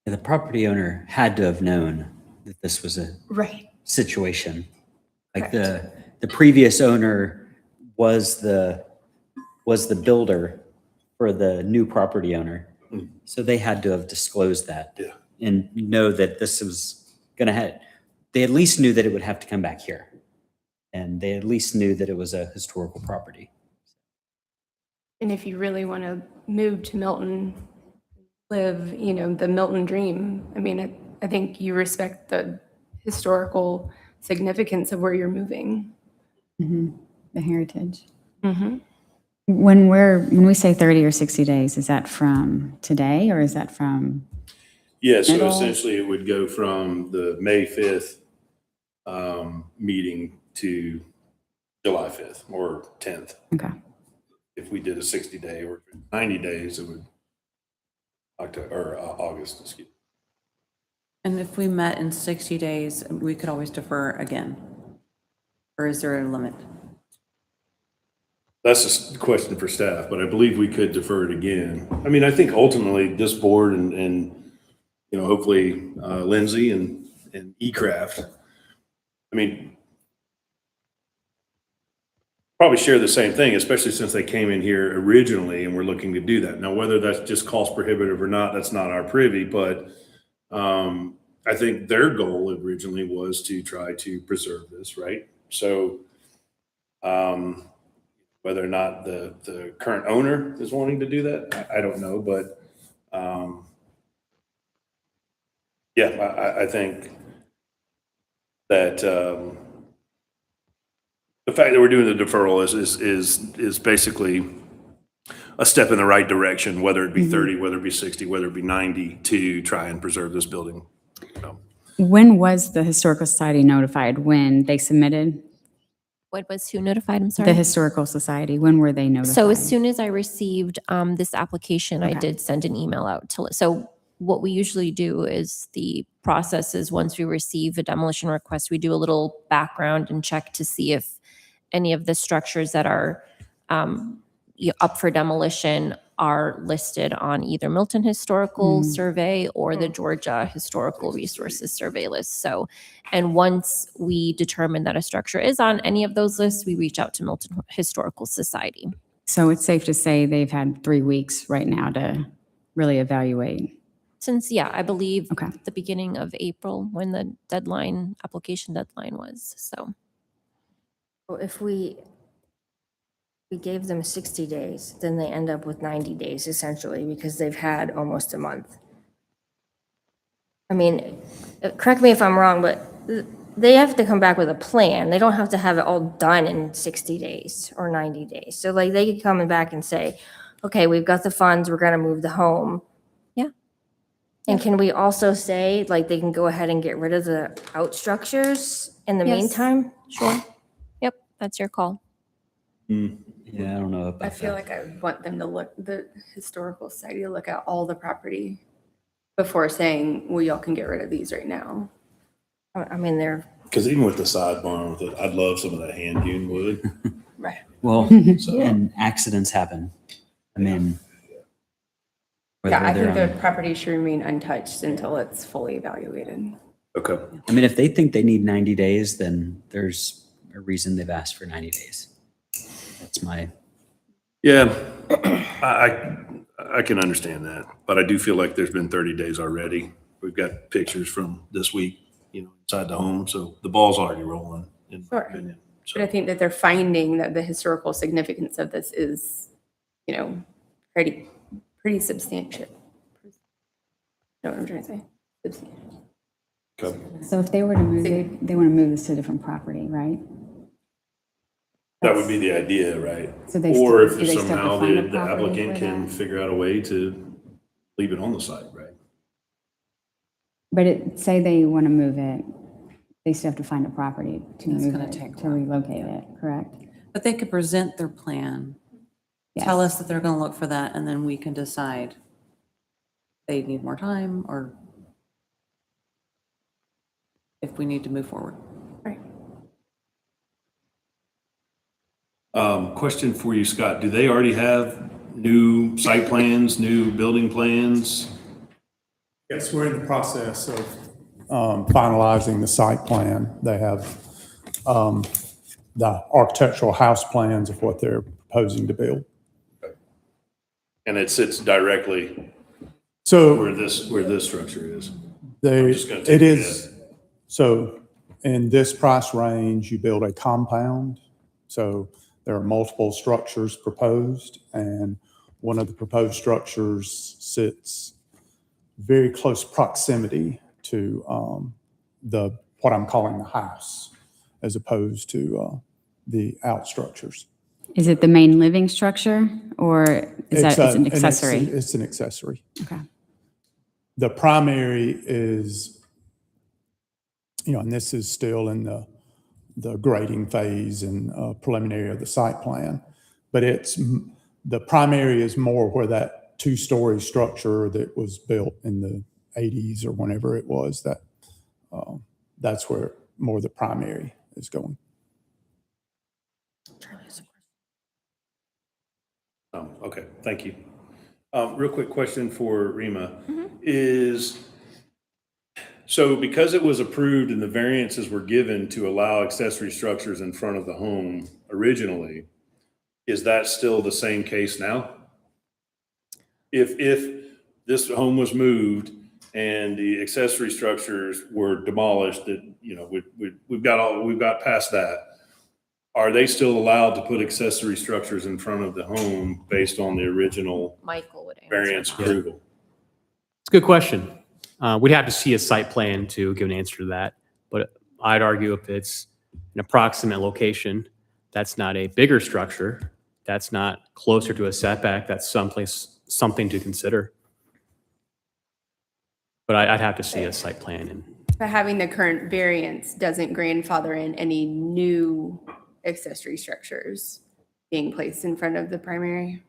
The property owner had to have known that this was a Right. situation. Like Correct. the previous owner was the builder for the new property owner. So they had to have disclosed that. Yeah. And know that this was going to have, they at least knew that it would have to come back here. And they at least knew that it was a historical property. And if you really want to move to Milton, live, the Milton dream, I think you respect the historical significance of where you're moving. The heritage. Mm-hmm. When we say 30 or 60 days, is that from today or is that from? Yeah, so Middle? essentially it would go from the May 5th meeting to July 5th or 10th. Okay. If we did a 60-day or 90 days, it would October or August, excuse me. And if we met in 60 days, we could always defer again? Or is there a limit? That's a question for staff, but I believe we could defer it again. I mean, I think ultimately this board and you know, hopefully Lindsay and eCraft, I mean, probably share the same thing, especially since they came in here originally and we're looking to do that. Now, whether that's just cost prohibitive or not, that's not our privy, but I think their goal originally was to try to preserve this, right? So whether or not the current owner is wanting to do that, I don't know, but yeah, I think that the fact that we're doing the deferral is basically a step in the right direction, whether it be 30, whether it be 60, whether it be 90, to try and preserve this building. So, When was the Historical Society notified? When they submitted? What was who notified? I'm The sorry. Historical Society, when were they notified? So as soon as I received this application, I Okay. did send an email out to, so what we usually do is the process is once we receive a demolition request, we do a little background and check to see if any of the structures that are up for demolition are listed on either Milton Historical Survey or the Georgia Historical Resources Survey list. So, and once we determine that a structure is on any of those lists, we reach out to Milton Historical Society. So it's safe to say they've had 3 weeks right now to really evaluate. Since, yeah, I believe Okay. the beginning of April when the deadline, application deadline was, so. Well, if we gave them 60 days, then they end up with 90 days essentially because they've had almost a month. I mean, correct me if I'm wrong, but they have to come back with a plan. They don't have to have it all done in 60 days or 90 days. So like they could come back and say, okay, we've got the funds, we're gonna move the home. Yeah. And can we also say, like, they can go ahead and get rid of the out structures in the Yes. meantime? Sure. Yep, that's your call. Yeah, I don't know about I feel that. like I would want them to look, the historical society to look at all the property before saying, well, y'all can get rid of these right now. I mean, they're, because even with the side barn with it, I'd love some of that hand hewn wood. Right. Well, and accidents happen. I mean, Yeah, I whether think they're the property should remain untouched until it's fully evaluated. Okay. I mean, if they think they need 90 days, then there's a reason they've asked for 90 days. That's my, Yeah, I can understand that, but I do feel like there's been 30 days already. We've got pictures from this week, you know, inside the home, so the ball's already rolling, in my Sure. opinion. But I So, think that they're finding that the historical significance of this is, you know, pretty substantial. You know what I'm trying to say? Substantial. okay. So if they were to move, they want to move this to a different property, right? That would be the idea, right? So they Or still- if do they still have to somehow find a the property applicant for can that? figure out a way to leave it on the site, right? But say they want to move it, they still have to find a property to That's move gonna it, take a to while. relocate it, correct? But they could present their plan, tell us that they're going to look for that, and then we can decide they need more time or if we need to move forward. Right. Question for you, Scott. Do they already have new site plans, new building plans? Yes, we're in the process of finalizing the site plan. They have the architectural house plans of what they're proposing to build. And it sits directly So where this structure is. they, just gonna take it a is, so in this price range, you build a compound. So there are multiple structures proposed, and one of the proposed structures sits very close proximity to what I'm calling the house, as opposed to the out structures. Is it the main living structure or is that it's an It's accessory? It's an accessory. Okay. the primary is, and this is still in the grading phase and preliminary of the site plan, but the primary is more where that two-story structure that was built in the 80s or whenever it was, that's where more the primary is going. Okay, thank you. Real quick question for Rima is, so because it was approved and the variances were given to allow accessory structures in front of the home originally, is that still the same case now? If this home was moved and the accessory structures were demolished, that, we've got past that, are they still allowed to put accessory structures in front of the home based on the original Michael would answer. variance approval? It's a good question. We'd have to see a site plan to give an answer to that. But I'd argue if it's an approximate location, that's not a bigger structure, that's not closer to a setback, that's something to consider. But I'd have to see a site plan. And But having the current variance doesn't grandfather in any new accessory structures being placed in front of the primary.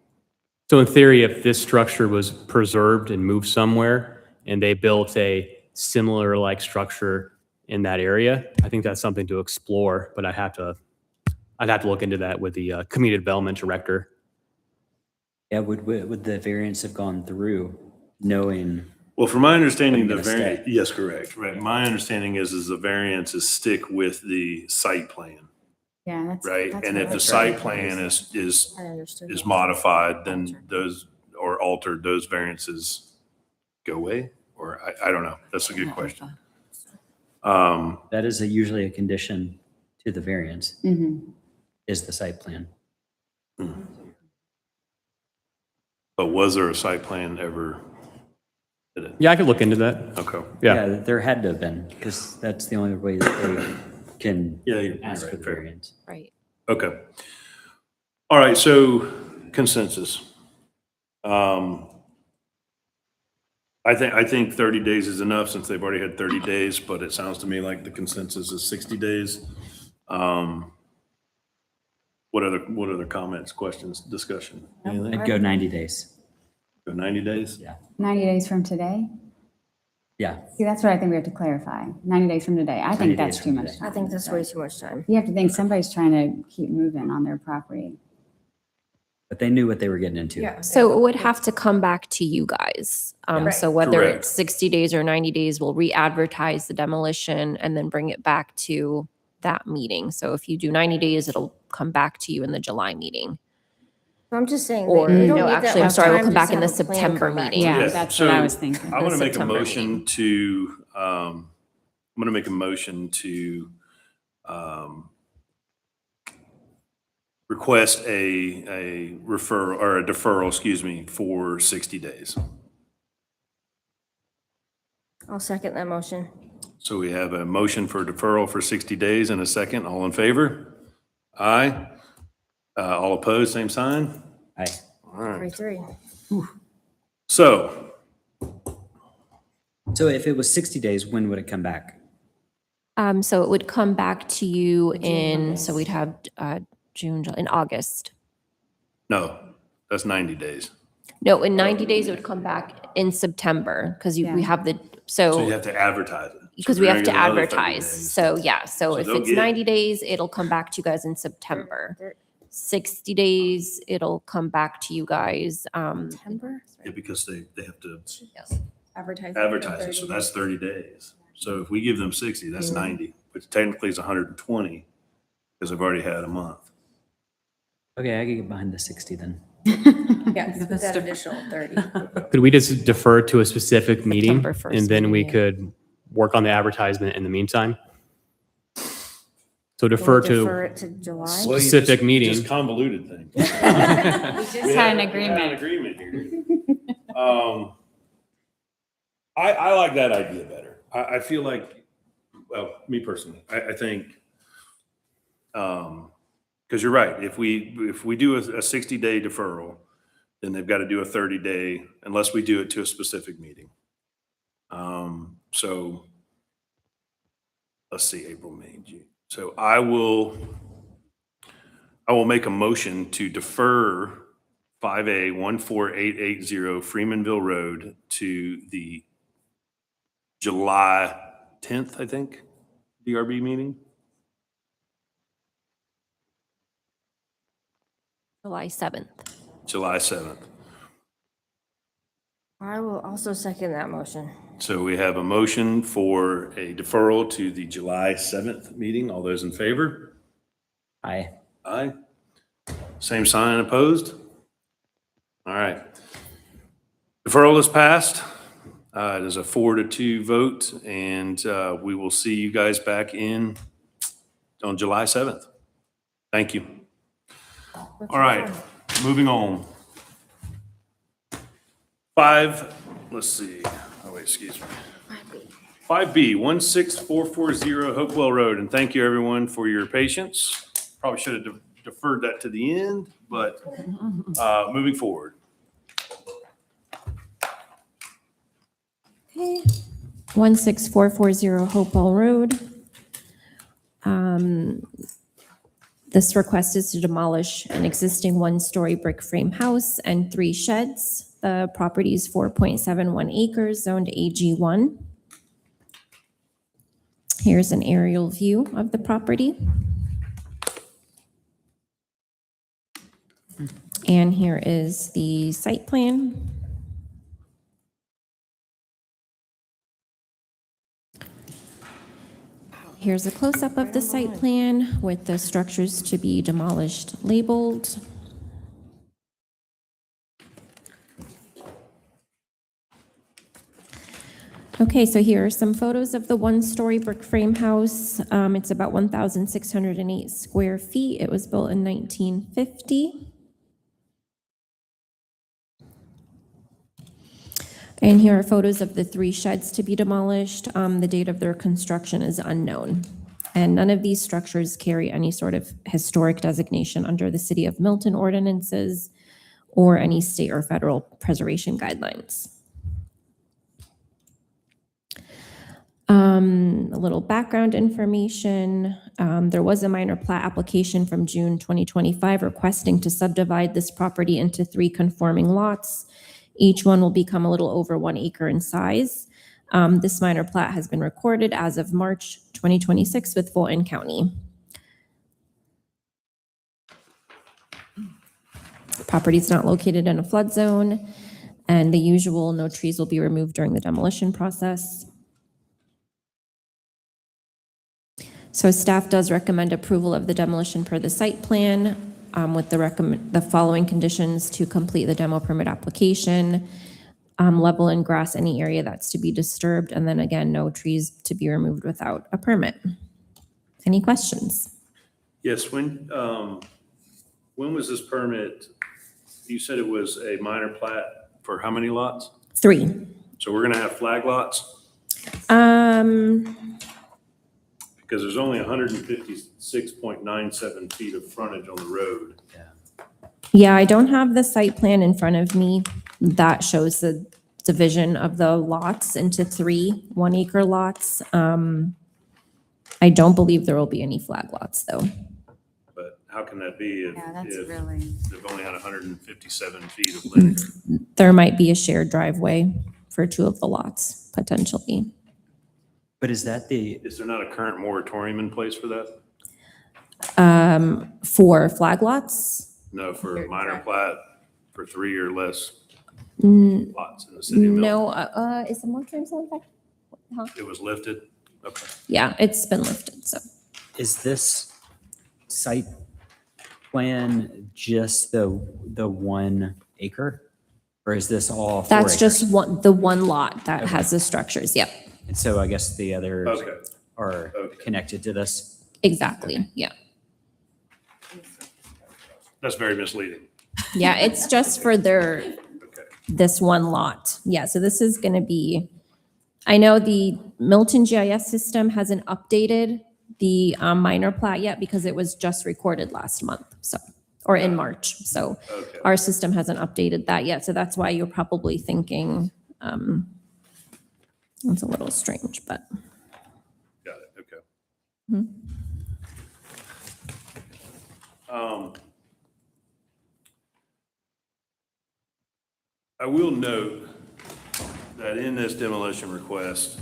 so in theory, if this structure was preserved and moved somewhere and they built a similar like structure in that area, I think that's something to explore, but I'd have to look into that with the community development director. Yeah, would the variance have gone through knowing? Well, from my understanding, the Gonna stay. variance, yes, correct. Right. My understanding is the variances stick with the site plan, Yeah, that's. right? that's And what if I the thought. site plan is I understood. is that. modified, then those, or altered, those variances go away? Or I don't know. That's a good question. That is usually a condition to the variance, Mhm. is the site plan. But was there a site plan ever? Did it? Yeah, I could look into that. Okay. Yeah. There had to have been, because that's the only way that they can Yeah, you're ask right, for the fair. variance. Right. Okay. All right, so consensus. I think 30 days is enough since they've already had 30 days, but it sounds to me like the consensus is 60 days. What other comments, questions, discussion? Anything? I'd go 90 days. Go 90 days? Yeah. 90 days from today? Yeah. See, that's what I think we have to clarify. 90 days from today. I 90 think that's days too from much today. time. I think that's way too much time. You have to think somebody's trying to keep moving on their property. But they knew what they were getting into. Yeah. So it would have to come back to you guys. So whether Correct. it's 60 days or 90 days, we'll re-advertise the demolition and then bring it back to that meeting. So if you do 90 days, it'll come back to you in the July meeting. I'm just saying. Or, they don't no, need that actually, I'm much sorry, we'll time come to back in the have a plan September come back. meeting. Yeah, Yeah, that's what I so was thinking. I'm going to make a September motion meeting. to, request a referral or a deferral, excuse me, for 60 days. I'll second that motion. So we have a motion for deferral for 60 days and a second. All in favor? Aye. All opposed, same sign? Aye. All right. 3-3. So, So if it was 60 days, when would it come back? So it would come back to you in, so we'd have June, July, in August. no, that's 90 days. No, in 90 days, it would come back in September because we Yeah. have the, So you have to advertise it. because So we they're have to gonna get another 30 advertise. days. So yeah, so So if they'll it's get- 90 days, it'll come back to you guys in September. 60 days, it'll come back to you guys. September? Yeah, because they have to Advertise. advertise it, so that's 30 days. So if we give them 60, that's 90, which technically is 120 because they've already had a month. Okay, I can get behind the 60 then. Yes, with that additional 30. Could we just defer to a specific meeting? September 1st And then we meeting. could work on the advertisement in the meantime? So We'll defer Defer to it to July. Well, you specific meeting. Just convoluted thing. We just had an agreement. agreement here. I like that idea better. I feel like, well, me personally, I think, because you're right. If we do a 60-day deferral, then they've got to do a 30-day unless we do it to a specific meeting. So let's see, April, May, June. So I will make a motion to defer 5A 14880 Freemanville Road to the July 10th, I think, DRB meeting. July 7th. July 7th. I will also second that motion. So we have a motion for a deferral to the July 7th meeting. All those in favor? Aye. Aye. Same sign, opposed? All right. Deferral is passed. It is a 4-2 vote, and we will see you guys back in on July 7th. Thank you. All right, moving on. 5, let's see. Oh, wait, excuse me. 5B, 16440 Hopewell Road, and thank you everyone for your patience. Probably should have deferred that to the end, but moving forward. 16440 Hopewell Road. This request is to demolish an existing one-story brick frame house and 3 sheds. The property is 4.71 acres, zoned AG1. Here's an aerial view of the property. And here is the site plan. Here's a close-up of the site plan with the structures to be demolished labeled. Okay, so here are some photos of the one-story brick frame house. It's about 1,608 square feet. It was built in 1950. And here are photos of the 3 sheds to be demolished. The date of their construction is unknown. And none of these structures carry any sort of historic designation under the City of Milton ordinances or any state or federal preservation guidelines. A little background information. There was a minor plat application from June 2025 requesting to subdivide this property into 3 conforming lots. Each one will become a little over 1 acre in size. This minor plat has been recorded as of March 2026 with Fulton County. Property is not located in a flood zone, and the usual no trees will be removed during the demolition process. So staff does recommend approval of the demolition per the site plan with the following conditions: to complete the demo permit application, level and grass any area that's to be disturbed, and then again, no trees to be removed without a permit. Any questions? Yes, when was this permit? You said it was a minor plat for how many lots? 3. So we're gonna have flag lots? Because there's only 156.97 feet of frontage on the road. Yeah, I don't have the site plan in front of me. That shows the division of the lots into 3 1-acre lots. I don't believe there will be any flag lots, though. But how can that be if, Yeah, that's if really, they've only had 157 feet of linear? There might be a shared driveway for 2 of the lots, potentially. But is that the, Is there not a current moratorium in place for that? For flag lots, No, for minor plat for 3 or less lots in the city of Milton? no, is the moratorium still in effect? Huh? It was lifted? Okay. Yeah, it's been lifted, so. is this site plan just the 1 acre? Or is this all 4 That's acres? just the one lot that has the structures, yep, And so I guess the others Okay. are Okay. connected to this? exactly, yeah. That's very misleading. Yeah, it's just for Okay. this one lot. Yeah, so this is gonna be, I know the Milton GIS system hasn't updated the minor plat yet because it was just recorded last month, so, or in March. So Okay. our system hasn't updated that yet, so that's why you're probably thinking It's a little strange, but. Got it, okay. Mhm. I will note that in this demolition request,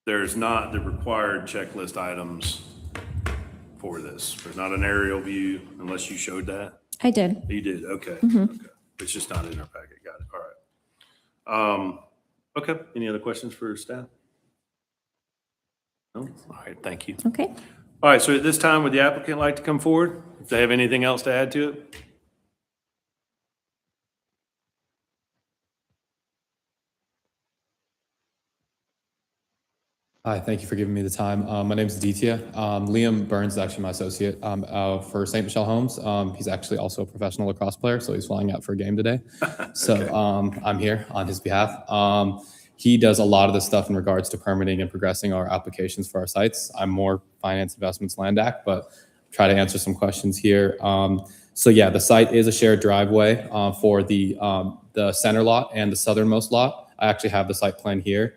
there's not the required checklist items for this. There's not an aerial view unless you showed that. I did. You did, okay. Okay. It's just not in our packet, got it, all right. Okay, any other questions for staff? No? All right, thank you. Okay. All right, so at this time, would the applicant like to come forward? If they have anything else to add to it? Hi, thank you for giving me the time. My name is Aditya. Liam Burns is actually my associate for St. Michelle Homes. He's actually also a professional lacrosse player, so he's flying out for a game today. So I'm here on his behalf. He does a lot of the stuff in regards to permitting and progressing our applications for our sites. I'm more finance, investments, land act, but try to answer some questions here. So yeah, the site is a shared driveway for the center lot and the southernmost lot. I actually have the site plan here.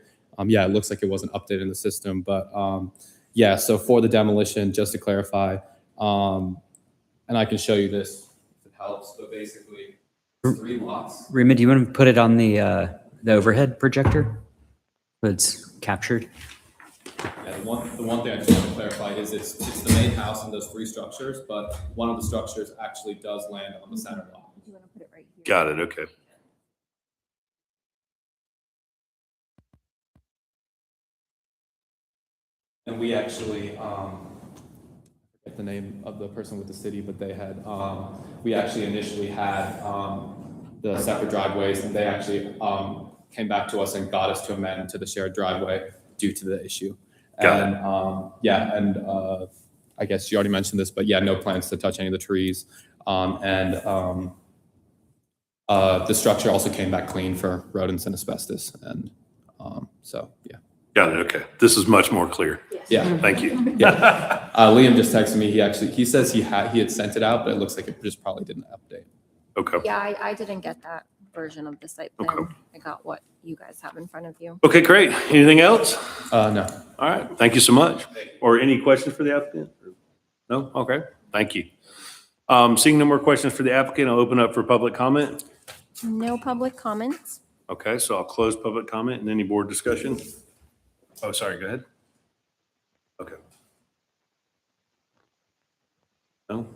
Yeah, it looks like it wasn't updated in the system, but yeah, so for the demolition, just to clarify, and I can show you this if it helps, but basically 3 lots. Rima, do you want to put it on the overhead projector? So it's captured. Yeah, the one thing I just want to clarify is it's the main house and those 3 structures, but one of the structures actually does land on the center lot. Got it, okay. And we actually, I forget the name of the person with the city, but they had, we actually initially had the separate driveways, and they actually came back to us and got us to amend to the shared driveway due to the issue. Got And yeah, and I guess you already mentioned this, but yeah, no plans to touch any of the trees. The structure also came back clean for rodents and asbestos, and so yeah. Got it, okay. This is much more clear. Yeah. Thank you. Yeah. Liam just texted me. He says he had sent it out, but it looks like it just probably didn't update. Okay. Yeah, I didn't get that version of the site plan. Okay. I got what you guys have in front of you. Okay, great. Anything else? No. All right, thank you so much. Or any questions for the applicant? No? Okay, thank you. Seeing no more questions for the applicant, I'll open up for public comment. No public comments. Okay, so I'll close public comment and any board discussion. Oh, sorry, go ahead. Okay. No?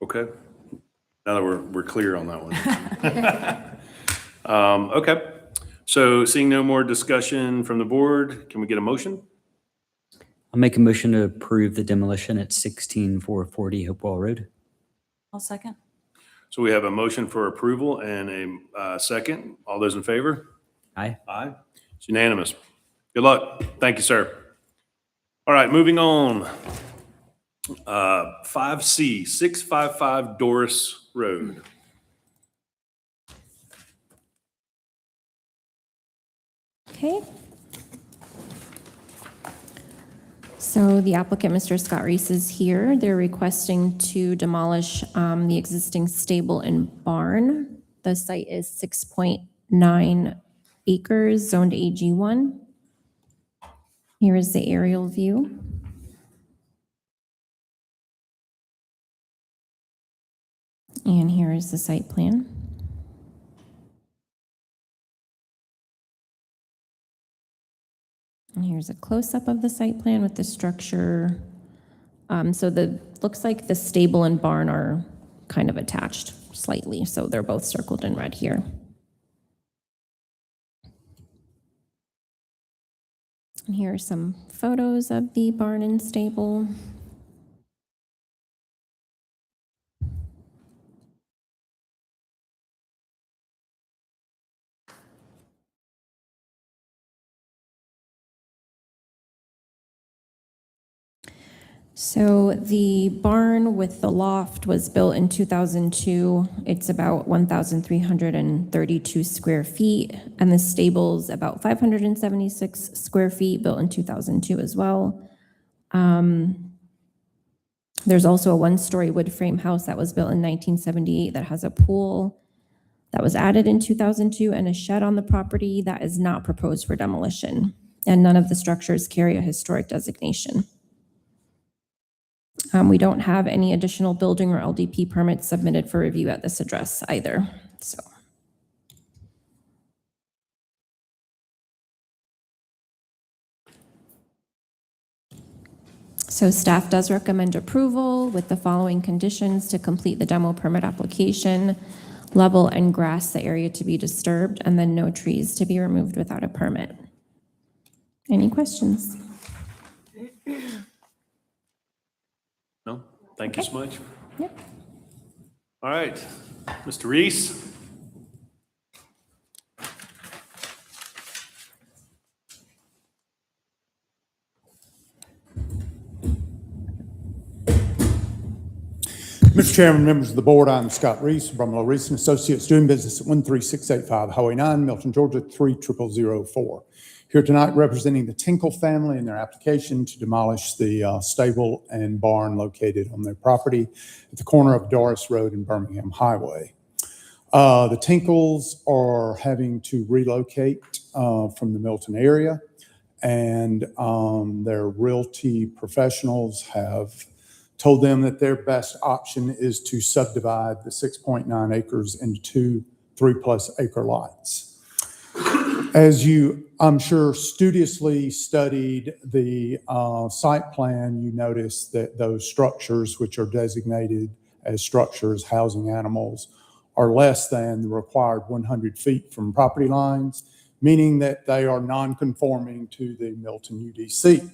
Okay. Now that we're clear on that one. Okay, so seeing no more discussion from the board, can we get a motion? I'll make a motion to approve the demolition at 16440 Hopewell Road. I'll second. So we have a motion for approval and a second. All those in favor? Aye. Aye. It's unanimous. Good luck. Thank you, sir. All right, moving on. 5C, 655 Doris Road. Okay. So the applicant, Mr. Scott Reese, is here. They're requesting to demolish the existing stable and barn. The site is 6.9 acres, zoned AG1. Here is the aerial view. And here is the site plan. And here's a close-up of the site plan with the structure. So looks like the stable and barn are kind of attached slightly, so they're both circled in red here. And here are some photos of the barn and stable. So the barn with the loft was built in 2002. It's about 1,332 square feet, and the stable's about 576 square feet, built in 2002 as well. There's also a one-story wood frame house that was built in 1978 that has a pool. that was added in 2002 and a shed on the property that is not proposed for demolition. And none of the structures carry a historic designation. We don't have any additional building or LDP permits submitted for review at this address either, so. So staff does recommend approval with the following conditions to complete the demo permit application: level and grass the area to be disturbed, and then no trees to be removed without a permit. Any questions? No? Thank you so much. Yep. All right, Mr. Reese? Mr. Chairman, members of the board, I'm Scott Reese from Brumlow Reese and Associates, doing business at 13685 Highway 9, Milton, Georgia 30004. Here tonight representing the Tinkle family in their application to demolish the stable and barn located on their property at the corner of Doris Road and Birmingham Highway. The Tinkles are having to relocate from the Milton area, and their realty professionals have told them that their best option is to subdivide the 6.9 acres into two 3+ acre lots. As you, I'm sure, studiously studied the site plan, you notice that those structures, which are designated as structures housing animals, are less than the required 100 feet from property lines, meaning that they are non-conforming to the Milton UDC.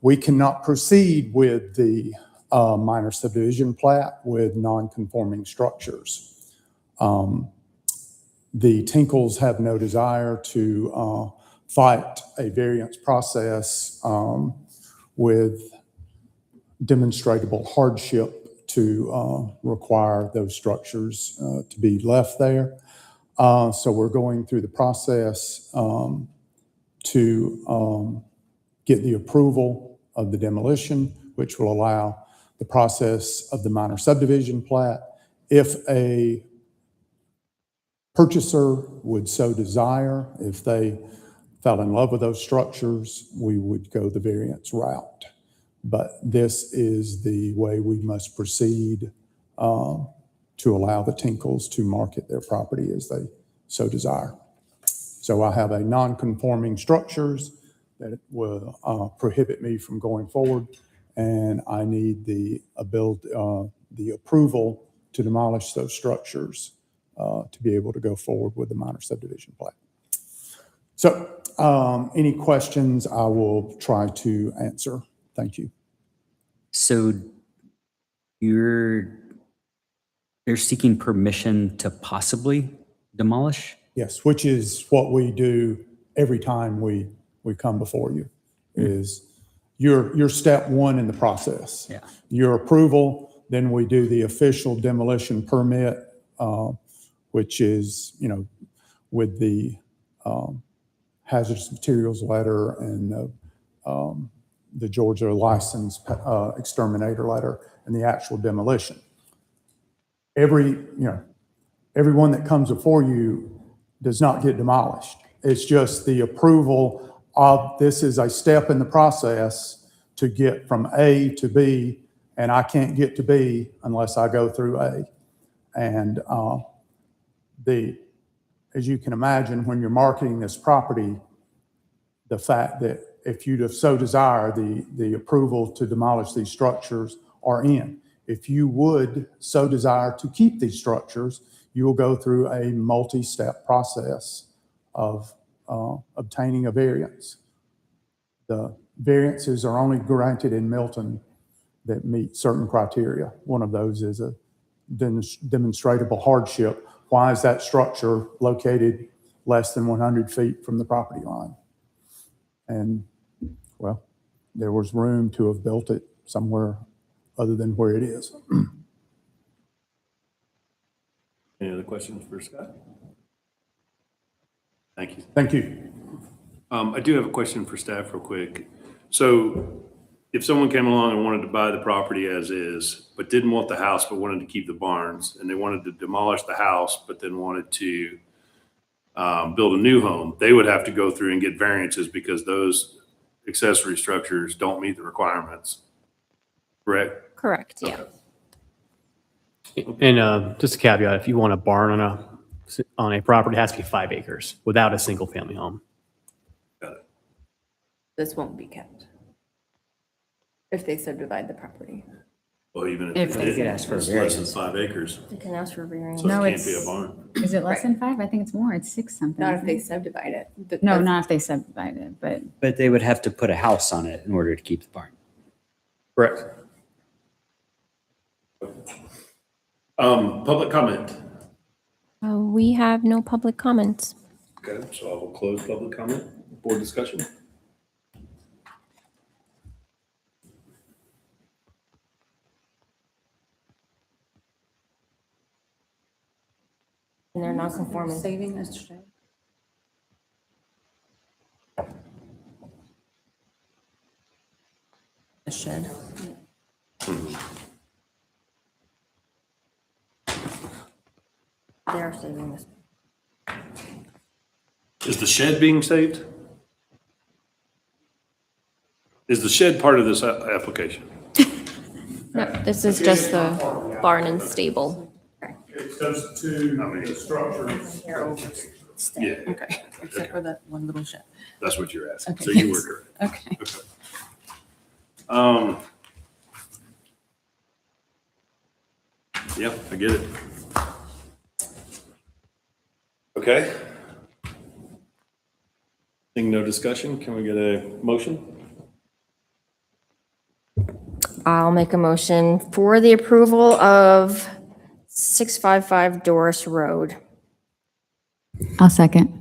We cannot proceed with the minor subdivision plat with non-conforming structures. The Tinkles have no desire to fight a variance process with demonstrable hardship to require those structures to be left there. So we're going through the process to get the approval of the demolition, which will allow the process of the minor subdivision plat. If a purchaser would so desire, if they fell in love with those structures, we would go the variance route. But this is the way we must proceed to allow the Tinkles to market their property as they so desire. So I have a non-conforming structures that will prohibit me from going forward, and I need the approval to demolish those structures to be able to go forward with the minor subdivision plat. So any questions I will try to answer. Thank you. So they're seeking permission to possibly demolish? Yes, which is what we do every time we come before you, is your step one in the process. Yeah. Your approval, then we do the official demolition permit, which is, with the hazardous materials letter and the Georgia license exterminator letter and the actual demolition. Everyone that comes before you does not get demolished. It's just the approval of, this is a step in the process to get from A to B, and I can't get to B unless I go through A. And as you can imagine, when you're marketing this property, the fact that if you'd have so desired, the approval to demolish these structures are in. If you would so desire to keep these structures, you will go through a multi-step process of obtaining a variance. The variances are only granted in Milton that meet certain criteria. One of those is a demonstrable hardship. Why is that structure located less than 100 feet from the property line? And, well, there was room to have built it somewhere other than where it is. Any other questions for Scott? Thank you. Thank you. I do have a question for staff real quick. So if someone came along and wanted to buy the property as is, but didn't want the house, but wanted to keep the barns, and they wanted to demolish the house, but then wanted to build a new home, they would have to go through and get variances because those accessory structures don't meet the requirements. Correct? Correct, yeah. And just a caveat, if you want a barn on a property, it has to be 5 acres without a single family home. Got it. This won't be kept if they subdivide the property. Well, even If if they they could did, ask for a it's less than variance. 5 acres, They can ask for variance. so No, it can't be it's- a barn. Is it less than 5? I think it's more. It's 6 something. Not if isn't they it? subdivide it. No, That's- not if they subdivide it, but But they would have to put a house on it in order to keep the barn. Correct. Public comment. We have no public comments. Okay, so I will close public comment, board discussion. And they're not conforming. Saving Mr. J. The shed. They are saving this. Is the shed being saved? Is the shed part of this application? No, this is just the barn and stable. It's those two structures. Yeah, Okay, except for that one little shed. that's what you're asking. Okay, So you were yes. correct. Okay. Yeah, I get it. Okay. Seeing no discussion, can we get a motion? I'll make a motion for the approval of 655 Doris Road. I'll second.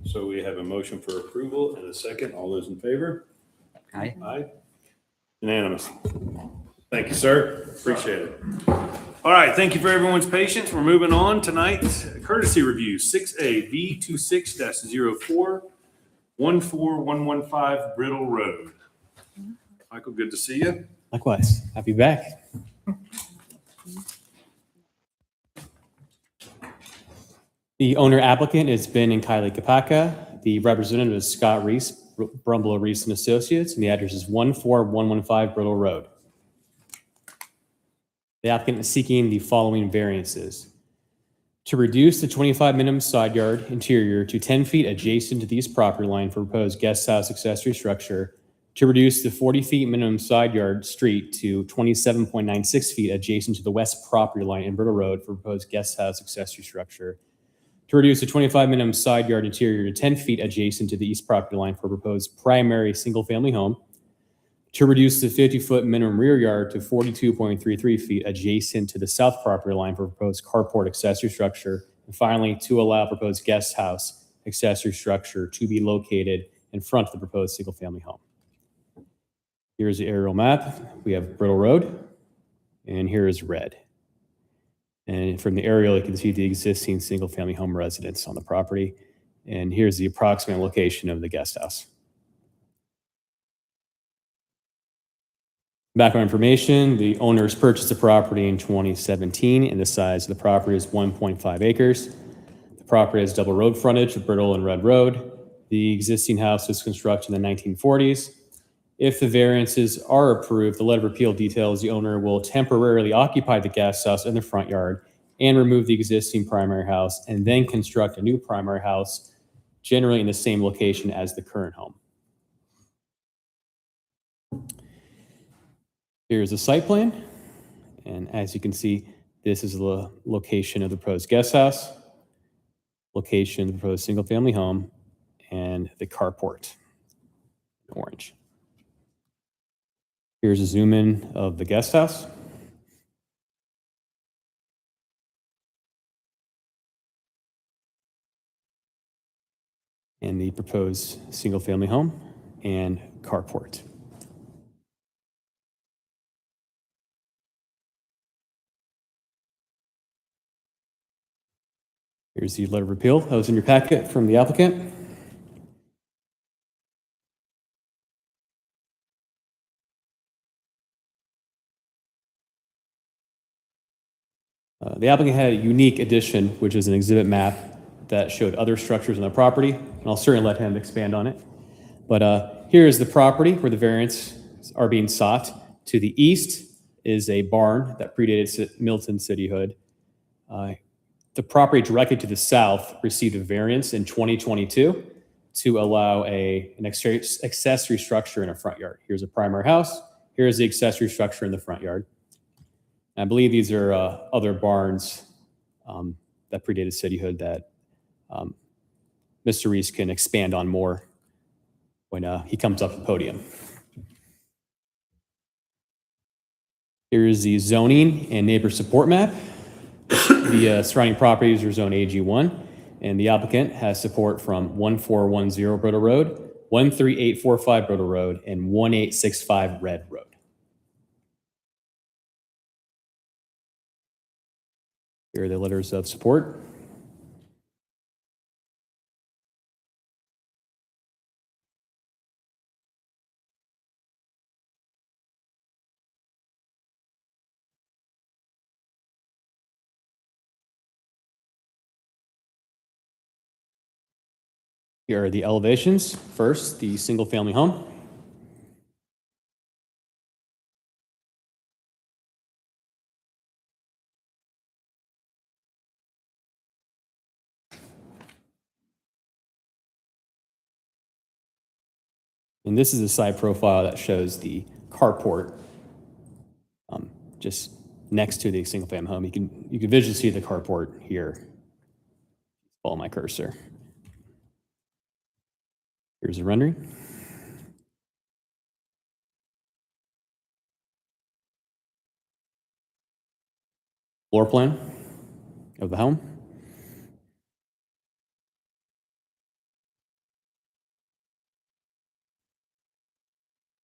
So we have a motion for approval and a second. All those in favor? Aye. Aye. Unanimous. Thank you, sir. Appreciate it. All right, thank you for everyone's patience. We're moving on tonight. Courtesy review 6A V26-04 14115 Brittle Road. Michael, good to see you. Likewise, happy back. The owner applicant is Ben and Kylie Kapaka. The representative is Scott Reese, Brumble Reese and Associates, and the address is 14115 Brittle Road. The applicant is seeking the following variances. To reduce the 25 minimum side yard interior to 10 feet adjacent to the east property line for proposed guest house accessory structure. To reduce the 40 feet minimum side yard street to 27.96 feet adjacent to the west property line in Brittle Road for proposed guest house accessory structure. To reduce the 25 minimum side yard interior to 10 feet adjacent to the east property line for proposed primary single-family home. To reduce the 50-foot minimum rear yard to 42.33 feet adjacent to the south property line for proposed carport accessory structure. And finally, to allow proposed guest house accessory structure to be located in front of the proposed single-family home. Here's the aerial map. We have Brittle Road, and here is red. And from the aerial, you can see the existing single-family home residence on the property. And here's the approximate location of the guest house. Background information, the owners purchased the property in 2017, and the size of the property is 1.5 acres. The property has double road frontage of Brittle and Red Road. The existing house was constructed in the 1940s. If the variances are approved, the letter of appeal details the owner will temporarily occupy the guest house in the front yard and remove the existing primary house and then construct a new primary house, generally in the same location as the current home. Here's a site plan. And as you can see, this is the location of the proposed guest house, location of the proposed single family home, and the carport in orange. Here's a zoom in of the guest house. And the proposed single family home and carport. Here's the letter of appeal that was in your packet from the applicant. The applicant had a unique addition, which is an exhibit map that showed other structures on the property, and I'll certainly let him expand on it. But here is the property where the variants are being sought. To the east is a barn that predated Milton cityhood. The property directly to the south received a variance in 2022 to allow an accessory structure in a front yard. Here's a primary house. Here's the accessory structure in the front yard. I believe these are other barns that predated cityhood that Mr. Reese can expand on more when he comes up to the podium. Here's the zoning and neighbor support map. The surrounding properties are zone AG1, and the applicant has support from 1410 Brittle Road, 13845 Brittle Road, and 1865 Red Road. Here are the letters of support. Here are the elevations. First, the single-family home. And this is a side profile that shows the carport just next to the single-family home. You can visually see the carport here. Follow my cursor. Here's a rendering. Floor plan of the home.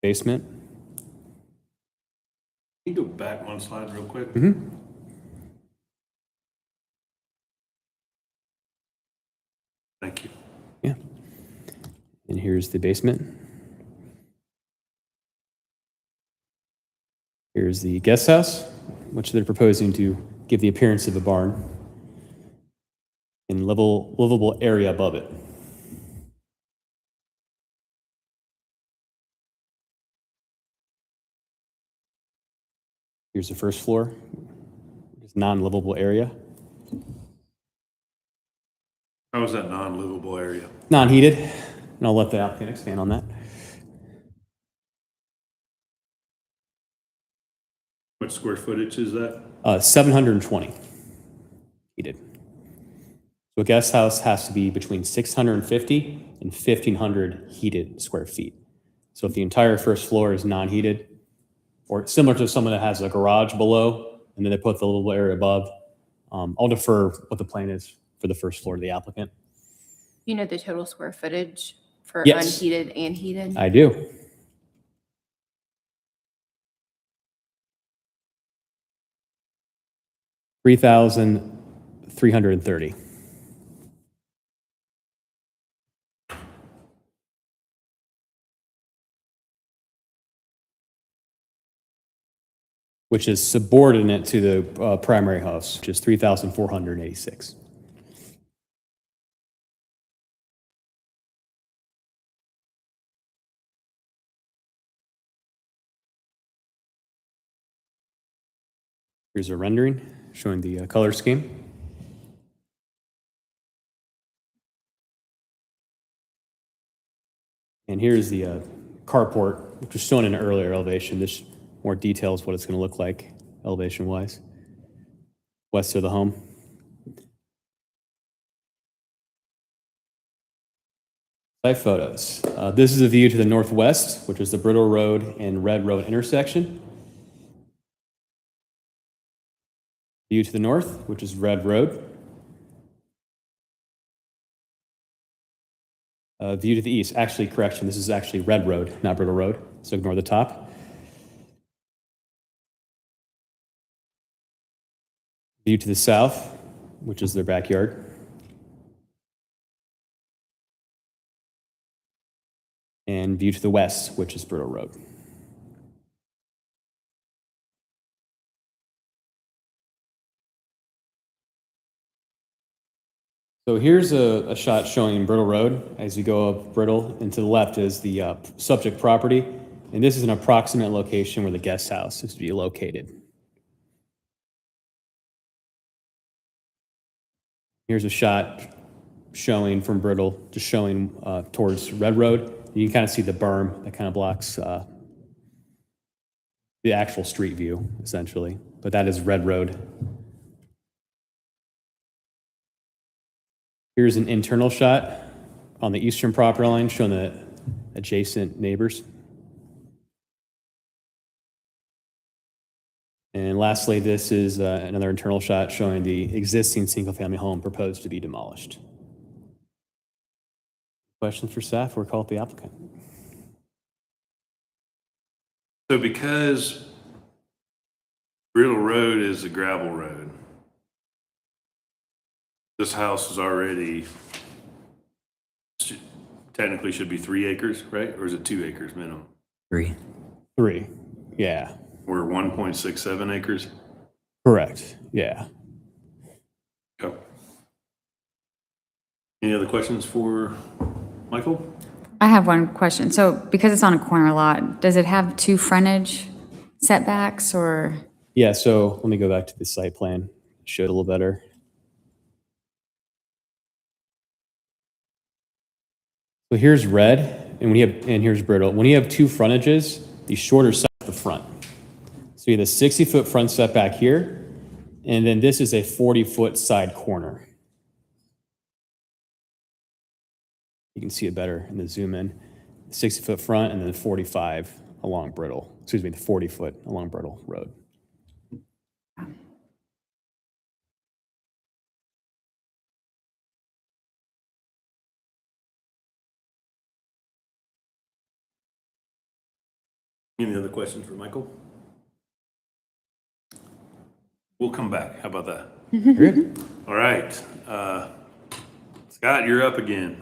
Basement. Can you go back one slide real quick? Thank you. Yeah. And here's the basement. Here's the guest house, which they're proposing to give the appearance of a barn, and livable area above it. Here's the first floor, it's non-livable area. How is that non-livable area? Non-heated, and I'll let the applicant expand on that. What square footage is that? 720 heated. So a guest house has to be between 650 and 1,500 heated square feet. So if the entire first floor is non-heated, or similar to someone that has a garage below, and then they put the livable area above, I'll defer what the plan is for the first floor to the applicant. You know the total square footage for Yes. unheated and heated? I do. $3,330. Which is subordinate to the primary house, which is 3,486. Here's a rendering showing the color scheme. And here's the carport, which was shown in an earlier elevation. This more details what it's going to look like elevation-wise, west of the home. Site photos. This is a view to the northwest, which is the Brittle Road and Red Road intersection. View to the north, which is Red Road. View to the east, actually, correction, this is actually Red Road, not Brittle Road, so ignore the top. View to the south, which is their backyard. And view to the west, which is Brittle Road. So here's a shot showing Brittle Road. As you go up Brittle, and to the left is the subject property. And this is an approximate location where the guest house is to be located. Here's a shot showing from Brittle, just showing towards Red Road. You can kind of see the berm that kind of blocks the actual street view, essentially. But that is Red Road. Here's an internal shot on the eastern property line showing the adjacent neighbors. And lastly, this is another internal shot showing the existing single-family home proposed to be demolished. Questions for staff or call up the applicant? So because Brittle Road is a gravel road, this house is already, technically should be 3 acres, right? Or is it 2 acres minimum? 3. 3, yeah. We're 1.67 acres? Correct, yeah. Okay. Any other questions for Michael? I have one question. So because it's on a corner lot, does it have 2 frontage setbacks or? Yeah, so let me go back to the site plan, show it a little better. So here's red, and here's Brittle. When you have 2 frontages, the shorter side is the front. So you have a 60-foot front setback here, and then this is a 40-foot side corner. You can see it better in the zoom in. 60-foot front and then 45 along Brittle. Excuse me, the 40-foot along Brittle Road. Any other questions for Michael? We'll come back. How about that? Good. All right. Scott, you're up again.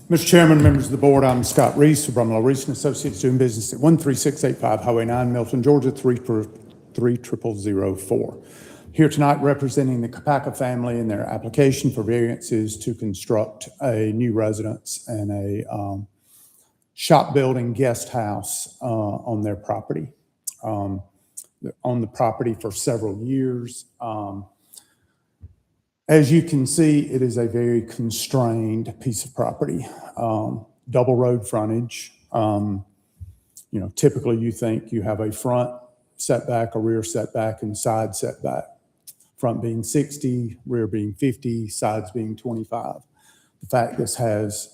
Mr. Chairman, members of the board, I'm Scott Reese of Brumlow Reese and Associates, doing business at 13685 Highway 9, Milton, Georgia, 30004. Here tonight representing the Kopacka family in their application for variances to construct a new residence and a shop building guest house on their property. On the property for several years. As you can see, it is a very constrained piece of property. Double road frontage. Typically you think you have a front setback, a rear setback, and side setback. Front being 60, rear being 50, sides being 25. The fact this has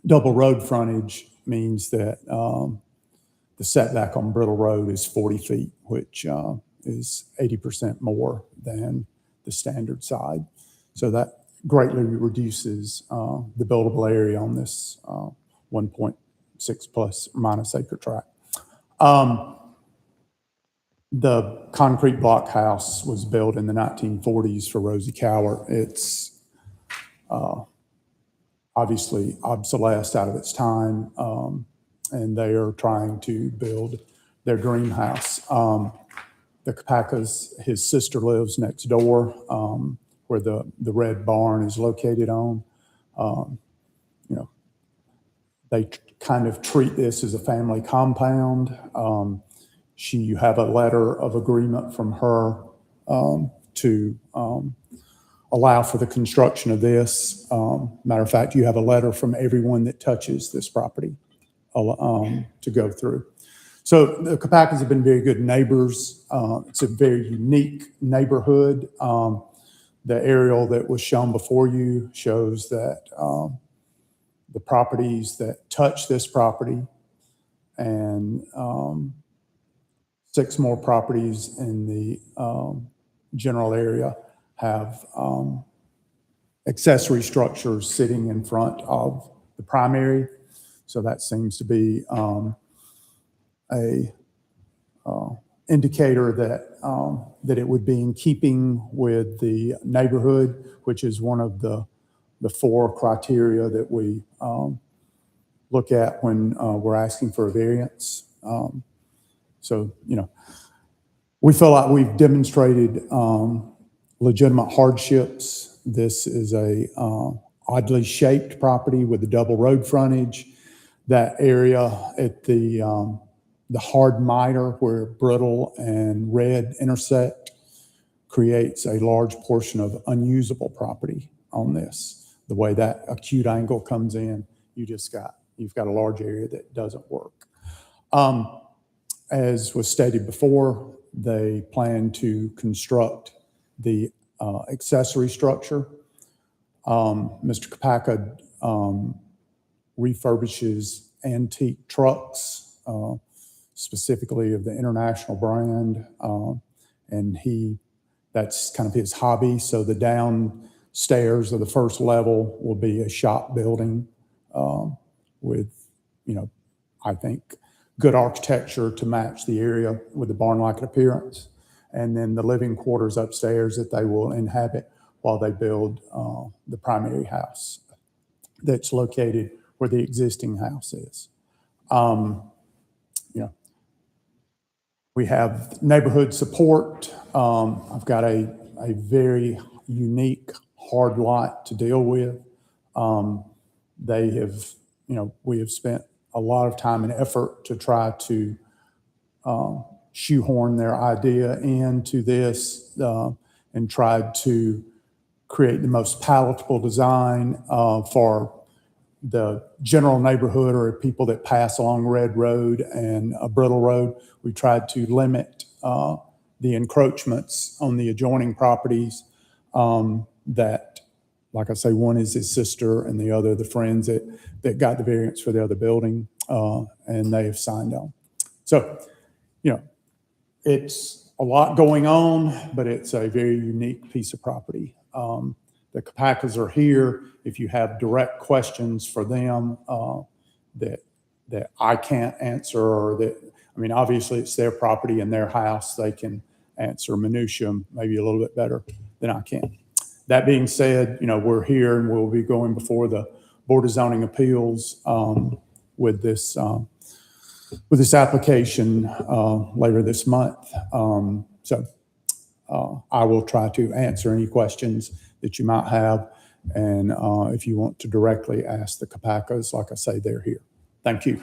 double road frontage means that the setback on Brittle Road is 40 feet, which is 80% more than the standard side. So that greatly reduces the buildable area on this 1.6 plus minus acre tract. The concrete block house was built in the 1940s for Rosie Cower. It's obviously obsolete, out of its time, and they are trying to build their dream house. The Kopackas, his sister lives next door, where the red barn is located on. They kind of treat this as a family compound. You have a letter of agreement from her to allow for the construction of this. Matter of fact, you have a letter from everyone that touches this property to go through. So the Kopackas have been very good neighbors. It's a very unique neighborhood. The aerial that was shown before you shows that the properties that touch this property and 6 more properties in the general area have accessory structures sitting in front of the primary. So that seems to be a indicator that it would be in keeping with the neighborhood, which is one of the 4 criteria that we look at when we're asking for a variance. So, we feel like we've demonstrated legitimate hardships. This is a oddly shaped property with a double road frontage. That area at the hard miter where Brittle and Red intersect creates a large portion of unusable property on this. The way that acute angle comes in, you've got a large area that doesn't work. As was stated before, they plan to construct the accessory structure. Mr. Kopaka refurbishes antique trucks, specifically of the International brand, and that's kind of his hobby. So the downstairs of the first level will be a shop building with, I think, good architecture to match the area with the barn-like appearance. And then the living quarters upstairs that they will inhabit while they build the primary house that's located where the existing house is. We have neighborhood support. I've got a very unique, hard lot to deal with. They have, we have spent a lot of time and effort to try to shoehorn their idea into this and tried to create the most palatable design for the general neighborhood or people that pass along Red Road and Brittle Road. We tried to limit the encroachments on the adjoining properties that, like I say, one is his sister and the other the friends that got the variance for the other building, and they have signed on. So, it's a lot going on, but it's a very unique piece of property. The Kopakas are here. If you have direct questions for them that I can't answer, or obviously it's their property and their house, they can answer minutia maybe a little bit better than I can. That being said, we're here and we'll be going before the Board of Zoning Appeals with this application later this month. So I will try to answer any questions that you might have. And if you want to directly ask the Kopakas, like I say, they're here. Thank you.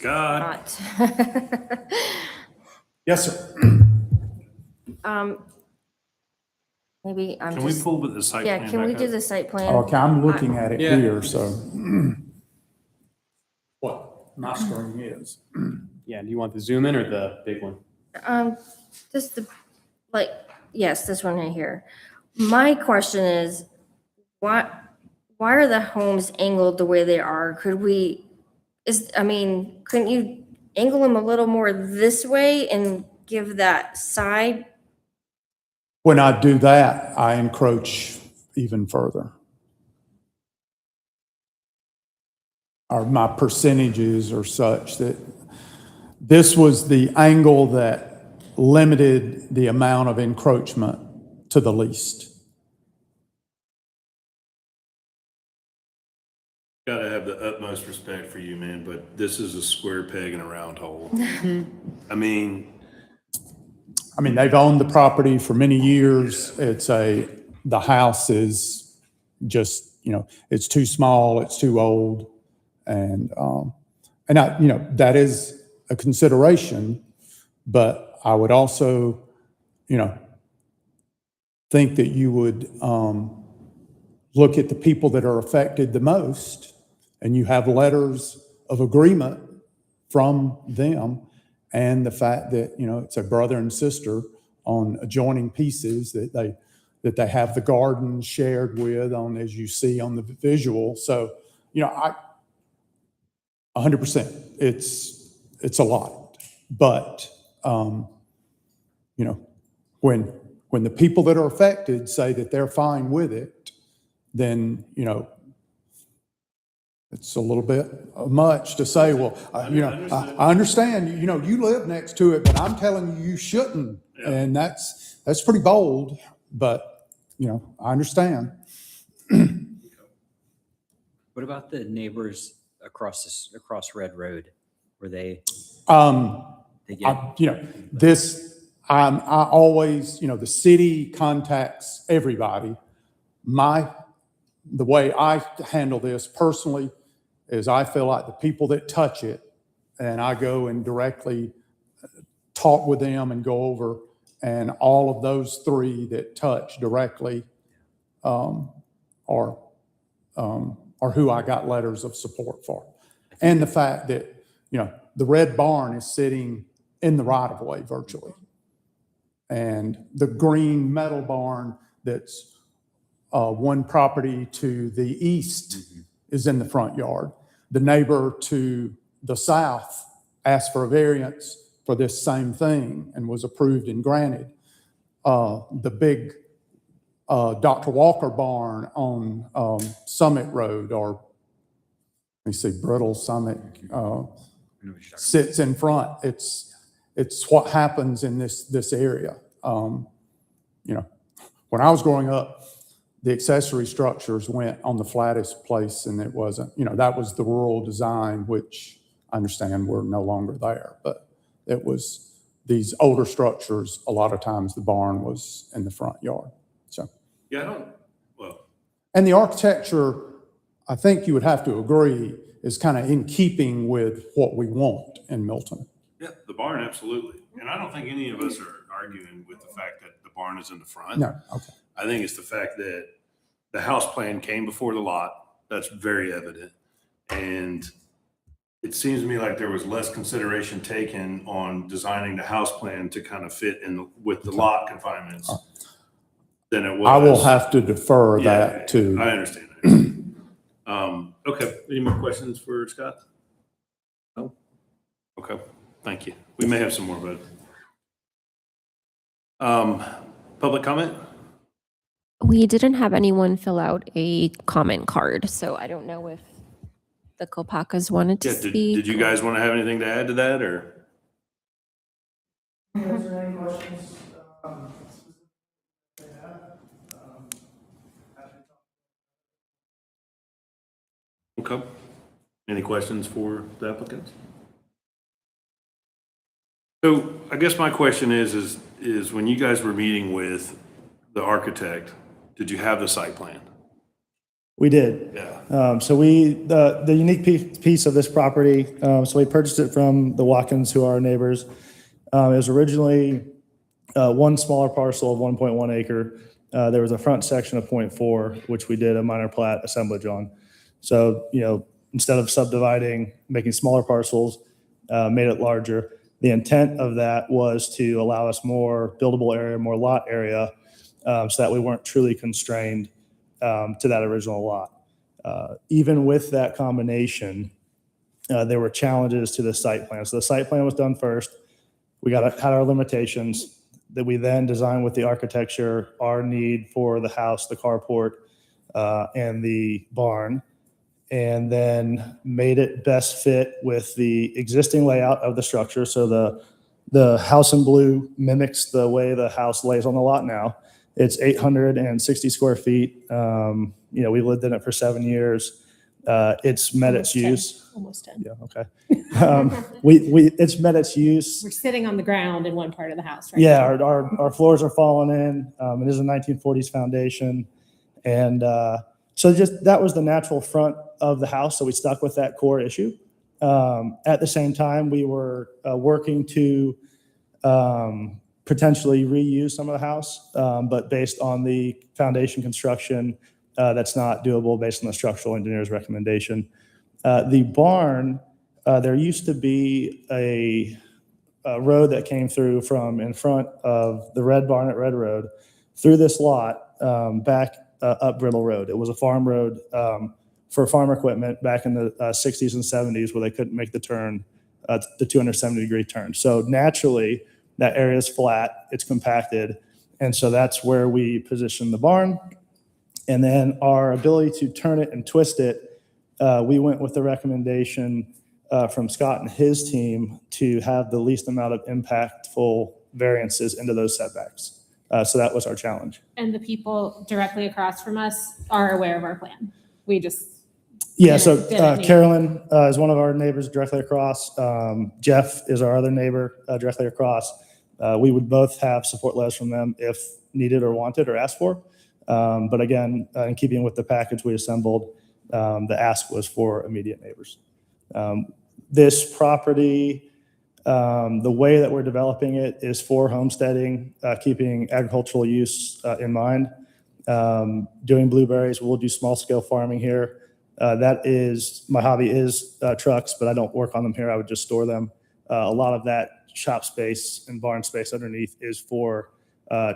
God. Yes, sir. Maybe I'm Can we just, pull the site plan yeah, can we back do up? the site plan? Okay, I'm looking at it Yeah. here, so. What my screen is. Yeah, do you want the zoom in or the big one? Just yes, this one right here. My question is, why are the homes angled the way they are? Couldn't you angle them a little more this way and give that side? When I do that, I encroach even further. My percentages are such that this was the angle that limited the amount of encroachment to the least. Gotta have the utmost respect for you, man, but this is a square peg in a round hole. They've owned the property for many years. The house is just, it's too small, it's too old. And that is a consideration, but I would also, think that you would look at the people that are affected the most, and you have letters of agreement from them, and the fact that, it's a brother and sister on adjoining pieces that they have the garden shared with as you see on the visual. So, 100%, it's a lot. But, when the people that are affected say that they're fine with it, then, it's a little bit much to say, well, I understand, you live next to it, but I'm telling you, you shouldn't. Yeah. And that's pretty bold, but, I understand. What about the neighbors across Red Road? Were they get? I always, the city contacts everybody. The way I handle this personally is I feel like the people that touch it, and I go and directly talk with them and go over, and all of those three that touch directly are who I got letters of support for. And the fact that, the red barn is sitting in the right of way virtually. And the green metal barn that's one property to the east is in the front yard. The neighbor to the south asked for a variance for this same thing and was approved and granted. The big Dr. Walker barn on Summit Road, or let me see, Brittle Summit, sits in front. It's what happens in this area. When I was growing up, the accessory structures went on the flattest place, and it wasn't, that was the rural design, which I understand we're no longer there, but it was these older structures. A lot of times the barn was in the front yard. So, and the architecture, I think you would have to agree, is kind of in keeping with what we want in Milton. Yeah, the barn, absolutely. And I don't think any of us are arguing with the fact that the barn is in the front. No, okay. I think it's the fact that the house plan came before the lot. That's very evident. And it seems to me like there was less consideration taken on designing the house plan to kind of fit in with the lot confinements than it was. I will have to defer that to. I understand that. Okay. Any more questions for Scott? No? Okay. Thank you. We may have some more, but public comment? We didn't have anyone fill out a comment card, so I don't know if the Kopakas wanted to speak. Did you guys want to have anything to add to that, or? Answer any questions? Okay. Any questions for the applicants? So I guess my question is when you guys were meeting with the architect, did you have the site plan? We did. Yeah. So the unique piece of this property, so we purchased it from the Watkins, who are our neighbors. It was originally one smaller parcel of 1.1 acre. There was a front section of 0.4, which we did a minor plat assemblage on. So, instead of subdividing, making smaller parcels, made it larger. The intent of that was to allow us more buildable area, more lot area, so that we weren't truly constrained to that original lot. Even with that combination, there were challenges to the site plan. So the site plan was done first. We had our limitations that we then designed with the architecture, our need for the house, the carport, and the barn, and then made it best fit with the existing layout of the structure. So the house in blue mimics the way the house lays on the lot now. It's 860 square feet. We lived in it for 7 years. It's met its use. Almost 10. Yeah, okay. It's met its use. We're sitting on the ground in one part of the house, right? Yeah, our floors are falling in. It is a 1940s foundation. And so just that was the natural front of the house. So we stuck with that core issue. At the same time, we were working to potentially reuse some of the house, but based on the foundation construction, that's not doable based on the structural engineer's recommendation. The barn, there used to be a road that came through from in front of the red barn at Red Road through this lot back up Brittle Road. It was a farm road for farm equipment back in the 60s and 70s where they couldn't make the turn, the 270-degree turn. So naturally, that area is flat, it's compacted, and so that's where we position the barn. And then our ability to turn it and twist it, we went with the recommendation from Scott and his team to have the least amount of impactful variances into those setbacks. So that was our challenge. And the people directly across from us are aware of our plan. We just Yeah, so Bennett. Carolyn is one of our neighbors directly across. Jeff is our other neighbor directly across. We would both have support letters from them if needed or wanted or asked for. But again, in keeping with the package we assembled, the ask was for immediate neighbors. This property, the way that we're developing it is for homesteading, keeping agricultural use in mind. Doing blueberries, we'll do small scale farming here. That is, my hobby is trucks, but I don't work on them here. I would just store them. A lot of that shop space and barn space underneath is for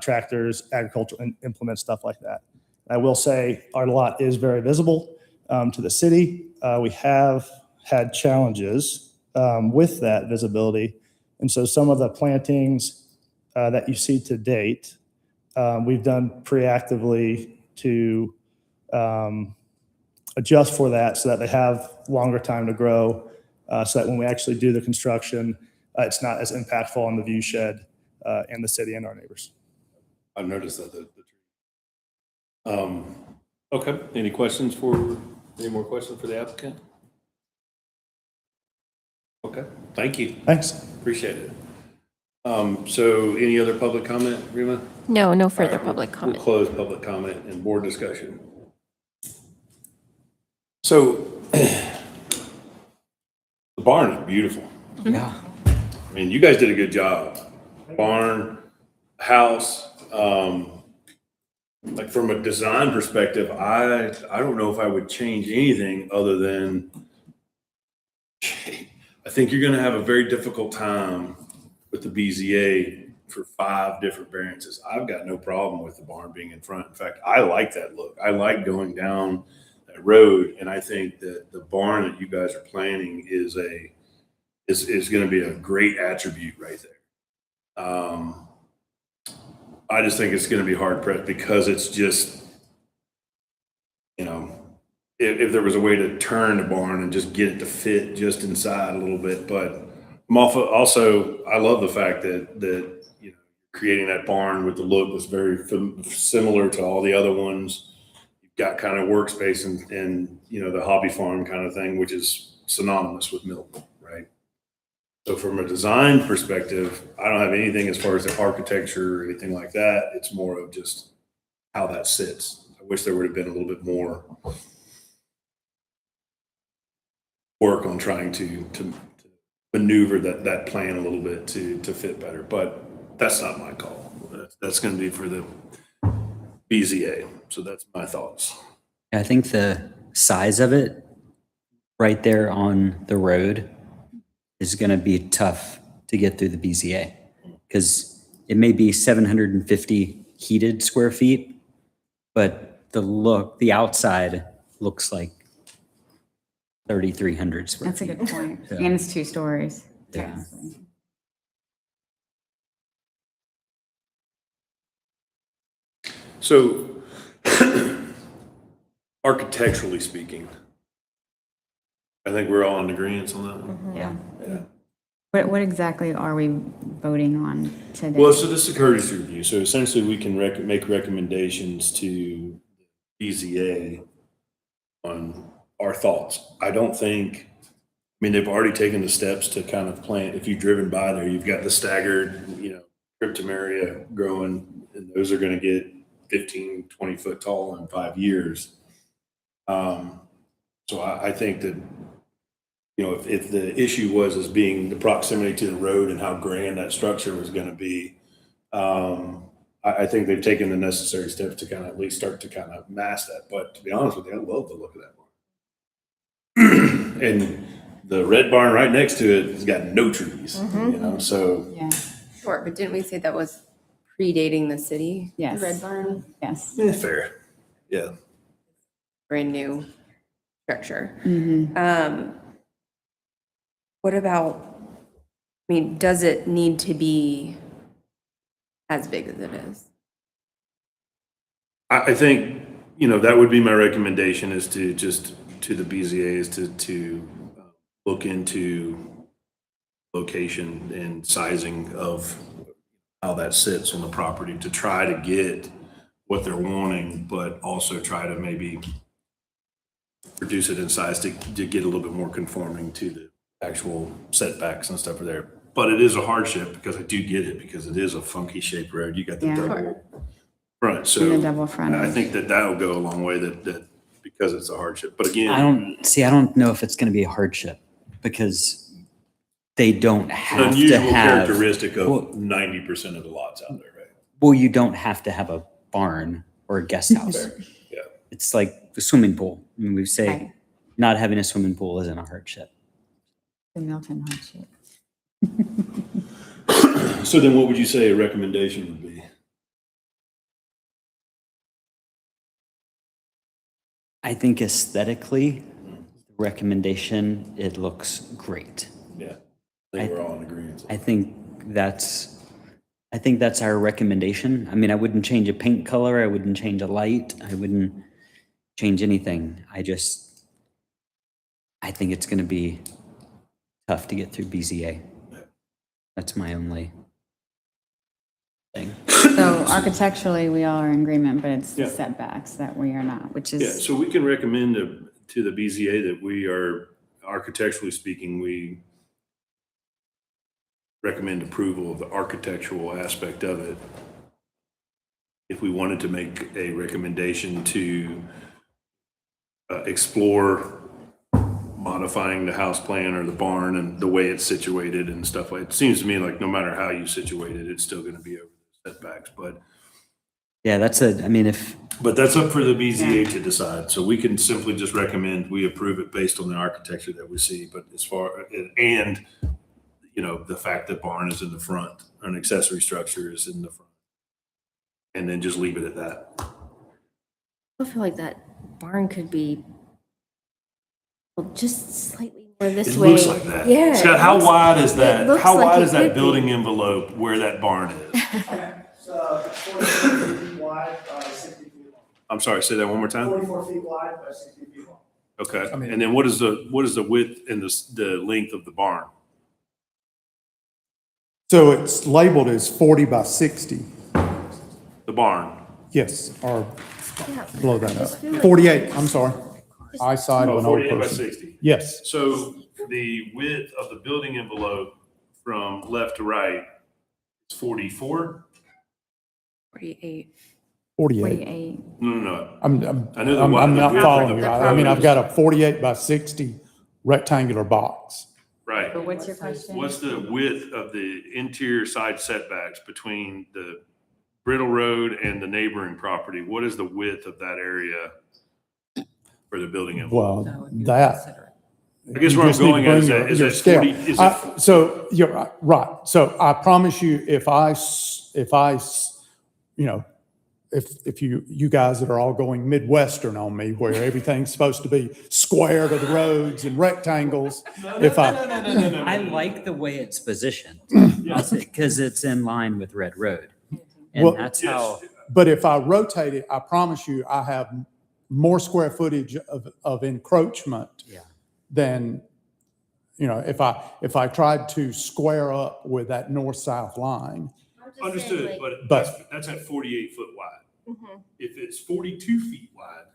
tractors, agricultural implements, stuff like that. I will say our lot is very visible to the city. We have had challenges with that visibility. And so some of the plantings that you see to date, we've done proactively to adjust for that so that they have longer time to grow, so that when we actually do the construction, it's not as impactful on the view shed and the city and our neighbors. I've noticed that. Okay, any more questions for the applicant? Okay, thank you. Thanks. Appreciate it. So any other public comment, Rima? No further All right, public comment. We'll close public comment and board discussion. So the barn is beautiful. Yeah. I mean, you guys did a good job. Barn, house, like from a design perspective, I don't know if I would change anything other than I think you're going to have a very difficult time with the BZA for 5 different variances. I've got no problem with the barn being in front. In fact, I like that look. I like going down that road, and I think that the barn that you guys are planning is going to be a great attribute right there. I just think it's going to be hard pressed because it's just, if there was a way to turn the barn and just get it to fit just inside a little bit. But I'm also I love the fact that creating that barn with the look was very similar to all the other ones. You've got kind of workspace and the hobby farm kind of thing, which is synonymous with Milton, right? So from a design perspective, I don't have anything as far as the architecture or anything like that. It's more of just how that sits. I wish there would have been a little bit more work on trying to maneuver that plan a little bit to fit better, but that's not my call. That's going to be for the BZA. So that's my thoughts. I think the size of it right there on the road is going to be tough to get through the BZA because it may be 750 heated square feet, but the outside looks like 3,300 square That's a feet. good point. Yeah. And it's 2 stories. Yeah. technically. So architecturally speaking, I think we're all in agreement on that one. Yeah. Yeah. What exactly are we voting on today? Well, so this is a courtesy review. So essentially we can make recommendations to BZA on our thoughts. I mean, they've already taken the steps to kind of plant. If you've driven by there, you've got the staggered, cryptomeria growing, and those are going to get 15, 20 foot tall in 5 years. So I think that, if the issue was as being the proximity to the road and how grand that structure was going to be, I think they've taken the necessary steps to kind of at least start to kind of mask that. But to be honest with you, I love the look of that barn. And the red barn right next to it has got no trees, so. Yeah, Sure, but didn't we say that was predating the city? Yes. The Red Barn, yes. Fair. Yeah. brand new structure. Mhm. What about, does it need to be as big as it is? I think, that would be my recommendation is to the BZA is to look into location and sizing of how that sits on the property to try to get what they're wanting, but also try to maybe reduce it in size to get a little bit more conforming to the actual setbacks and stuff are there. But it is a hardship because I do get it, because it is a funky shaped road. You got the Yeah. double front. So And the double I frontage. think that will go a long way that because it's a hardship. But I again, don't know if it's going to be a hardship because they don't an have to unusual have. characteristic of Well, 90% of the lots out there, right? well, you don't have to have a barn or a guest house. Yeah. It's like the swimming pool. I mean, we say Right. not having a swimming pool isn't a hardship. The Milton hardship. So then what would you say a recommendation would be? I think aesthetically, the recommendation, it looks great. Yeah. I think we're all in agreement. I think that's our recommendation. I mean, I wouldn't change a paint color. I wouldn't change a light. I wouldn't change anything. I think it's going to be tough to get through BZA. That's my only thing. So architecturally, we all are in agreement, but it's the Yeah. setbacks that we are not, which Yeah, is, so we can recommend to the BZA that we are, architecturally speaking, we recommend approval of the architectural aspect of it. If we wanted to make a recommendation to explore modifying the house plan or the barn and the way it's situated and stuff like, it seems to me like no matter how you situate it, it's still going to be over the setbacks, but Yeah, But that's up for the BZA to decide. So we can simply just recommend we approve it based on the architecture that we see. But as far, and, the fact that barn is in the front, an accessory structure is in the front. And then just leave it at that. I feel like that barn could be just slightly more this It way. looks like that. Yeah. Scott, how wide is that? looks How like wide it is that could be. building envelope where that barn is? It's 44 feet wide by 60 feet long. I'm sorry, say that one more time? 44 feet wide by 60 feet long. Okay. And then what is the width and the length of the barn? So it's labeled as 40 by 60. The barn? Yes, or Yeah. blow that just feel up. like- 48, I'm sorry. Eyesight of Oh, an old 48 by person. 60. Yes, So the width of the building envelope from left to right is 44? 48. 48. 48. No. I'm I know the I'm width- not the width following of you. the I mean, I've property got a 48 by 60 rectangular box. Right. But what's your question? What's the width of the interior side setbacks between the Brittle Road and the neighboring property? What is the width of that area for the building envelope? Well, that. I guess you where I'm just need to going at is bring that- is your that scale. 40 is So you're right. So I promise you, if you guys that are all going Midwestern on me, where everything's supposed to be square to the roads and rectangles, I like the way it's positioned because it's in line with Red Road. And Well- that's how, but if I rotate it, I promise you, I have more square footage of encroachment Yeah. than, if I tried to square up with that north-south line. I'm just saying, Understood, like- but that's at 48 foot wide. Mhm. If it's 42 feet wide,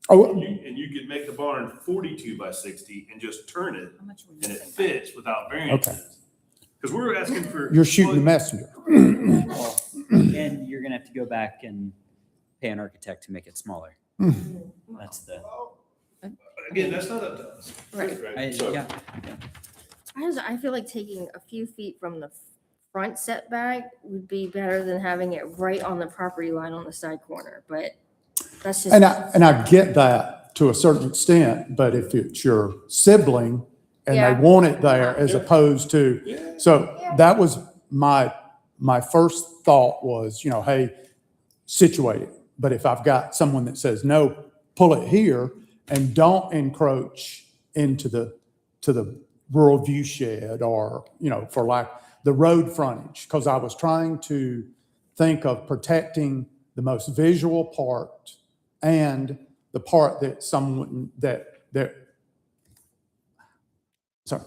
Oh, and you could make the barn 42 by 60 and just turn it, and it fits without variances. Because we're asking for. you're shooting the messenger. and you're going to have to go back and pay an architect to make it smaller. That's the, Again, that's not up to us. I- So- yeah. I feel like taking a few feet from the front setback would be better than having it right on the property line on the side corner, but that's just. And I get that to a certain extent, but if it's your sibling and they Yeah. want it there as opposed to, so that was my first thought was, hey, situate it. But if I've got someone that says, no, pull it here and don't encroach into the rural view shed or, for the road frontage, because I was trying to think of protecting the most visual part and the part that so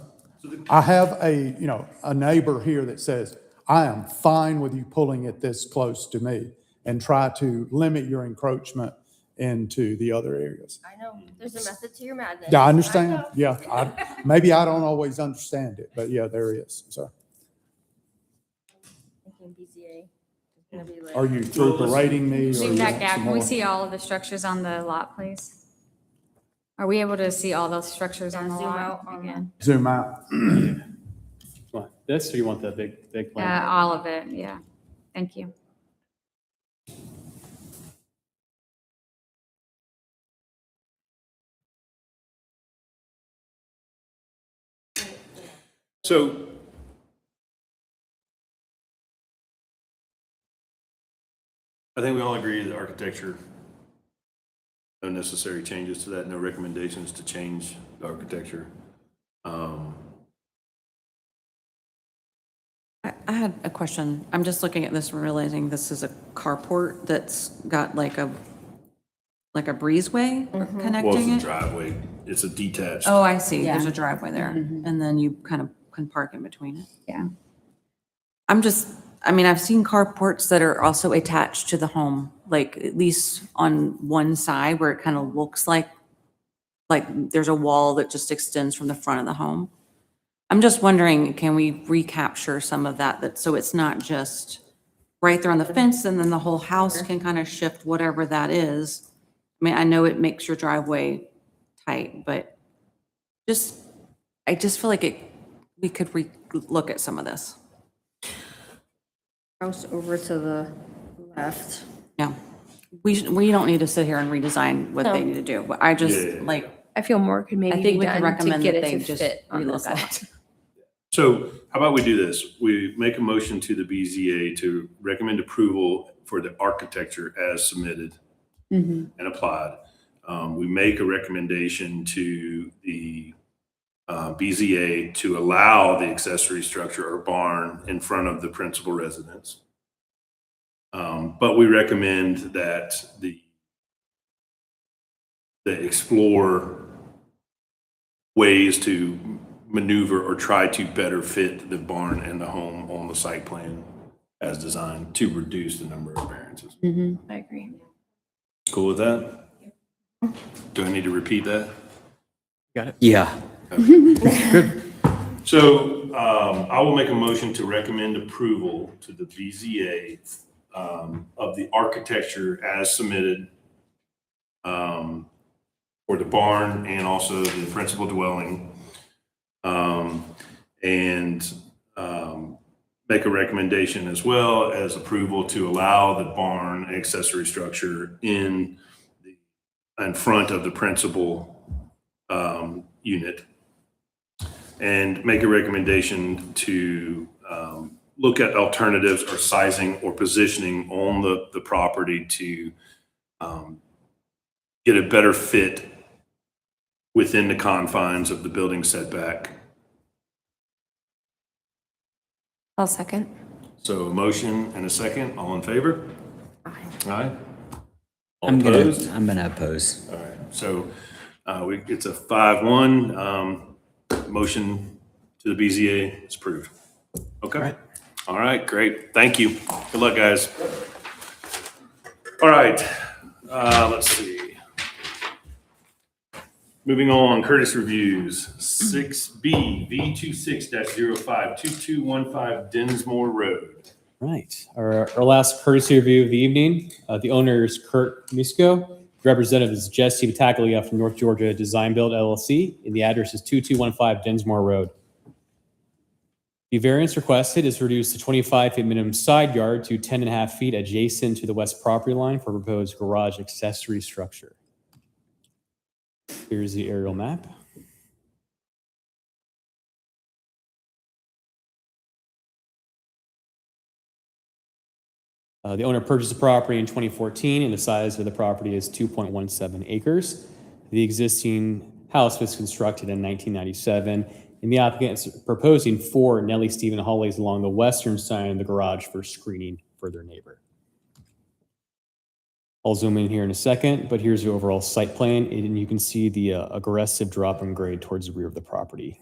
I have a neighbor here that says, I am fine with you pulling it this close to me and try to limit your encroachment into the other areas. I know, there's a method to your madness. Yeah, I understand. know. Yeah, maybe I don't always understand it, but yeah, there is. So Thinking BZA is gonna be like. are you through berating me? or Zoom you back want out. some Can we more? see all of the structures on the lot, please? Are we able to see all those structures on the Zoom lot out on again? Zoom out. Want this, or you want the big plan? Yeah, all of it, yeah. Thank you. So I think we all agree that architecture, no necessary changes to that, no recommendations to change the architecture. I had a question. I'm just looking at this and realizing this is a carport that's got like a breezeway Well, it's connecting a it. driveway. It's a detached. Oh, I see. There's a driveway there. And then you kind of can park in between it. Yeah. I've seen carports that are also attached to the home, like at least on one side where it kind of looks like there's a wall that just extends from the front of the home. I'm just wondering, can we recapture some of that so it's not just right there on the fence and then the whole house can kind of shift whatever that is? I mean, I know it makes your driveway tight, but I just feel like we could look at some of this. House over to the left. Yeah. We don't need to sit here and redesign what they No. need to do, but I just Yeah. I feel more could maybe I think be we done can to recommend get that it they to just fit on relook this at lot. it. So how about we do this? We make a motion to the BZA to recommend approval for the architecture as submitted and applied. We make a recommendation to the BZA to allow the accessory structure or barn in front of the principal residence. But we recommend that they explore ways to maneuver or try to better fit the barn and the home on the site plan as designed to reduce the number of variances. I agree. Cool with that? Do I need to repeat that? Got it? Yeah. So I will make a motion to recommend approval to the BZA of the architecture as submitted for the barn and also the principal dwelling. And make a recommendation as well as approval to allow the barn accessory structure in front of the principal unit. And make a recommendation to look at alternatives or sizing or positioning on the property to get a better fit within the confines of the building setback. I'll second. So a motion and a second, all in favor? Aye. All I'm opposed? gonna oppose. All right, so it's a 5-1. Motion to the BZA is approved. Okay. All right, great. Thank you. Good luck, guys. All right, let's see. Moving on, courtesy reviews, 6B, V26-052215 Dinsmore Road. Right. Our last courtesy review of the evening. The owner is Kurt Misko. Representative is Jesse Battaglia from North Georgia Design Build LLC, and the address is 2215 Dinsmore Road. The variance requested is to reduce the 25 feet minimum side yard to 10.5 feet adjacent to the west property line for proposed garage accessory structure. Here's the aerial map. The owner purchased the property in 2014, and the size of the property is 2.17 acres. The existing house was constructed in 1997, and the applicant is proposing 4 Nellie Stephen Holleys along the western side of the garage for screening for their neighbor. I'll zoom in here in a second, but here's the overall site plan, and you can see the aggressive drop in grade towards the rear of the property.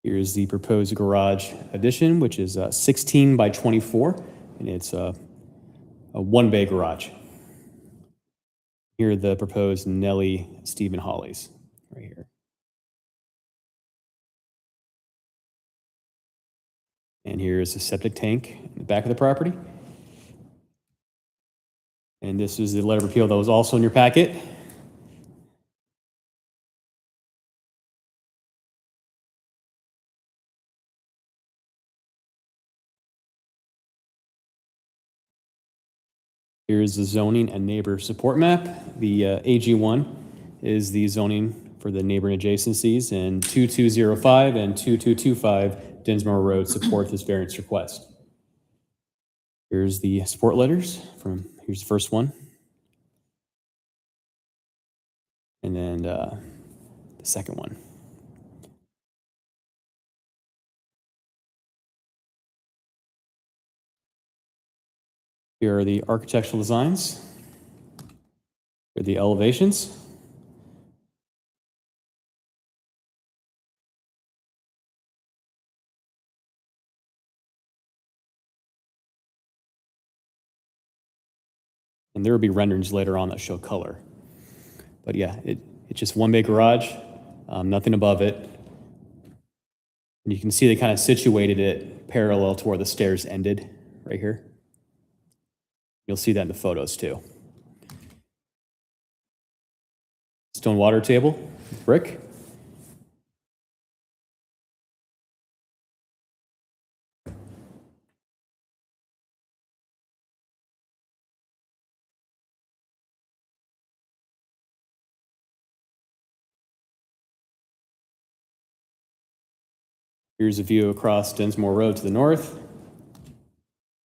Here's the proposed garage addition, which is 16 by 24, and it's a one-bay garage. Here are the proposed Nellie, Stephen Hollies, right here. And here's a septic tank in the back of the property. And this is the letter of appeal that was also in your packet. Here's the zoning and neighbor support map. The AG1 is the zoning for the neighboring adjacencies, and 2205 and 2225 Dinsmore Road support this variance request. Here's the support letters here's the first one. And then the second one. Here are the architectural designs. Here are the elevations. And there will be renderings later on that show color. But yeah, it's just one bay garage, nothing above it. And you can see they kind of situated it parallel to where the stairs ended, right here. You'll see that in the photos too. Stone water table, brick. Here's a view across Dinsmore Road to the north.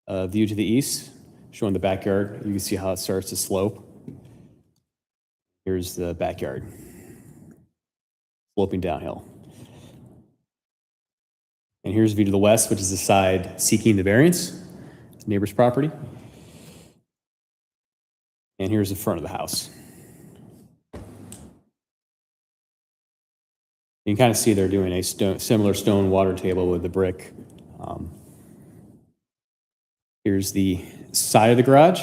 A view to the east, showing the backyard. You can see how it starts to slope. Here's the backyard, sloping downhill. And here's a view to the west, which is the side seeking the variance, neighbor's property. And here's the front of the house. You can kind of see they're doing a similar stone water table with the brick. Here's the side of the garage.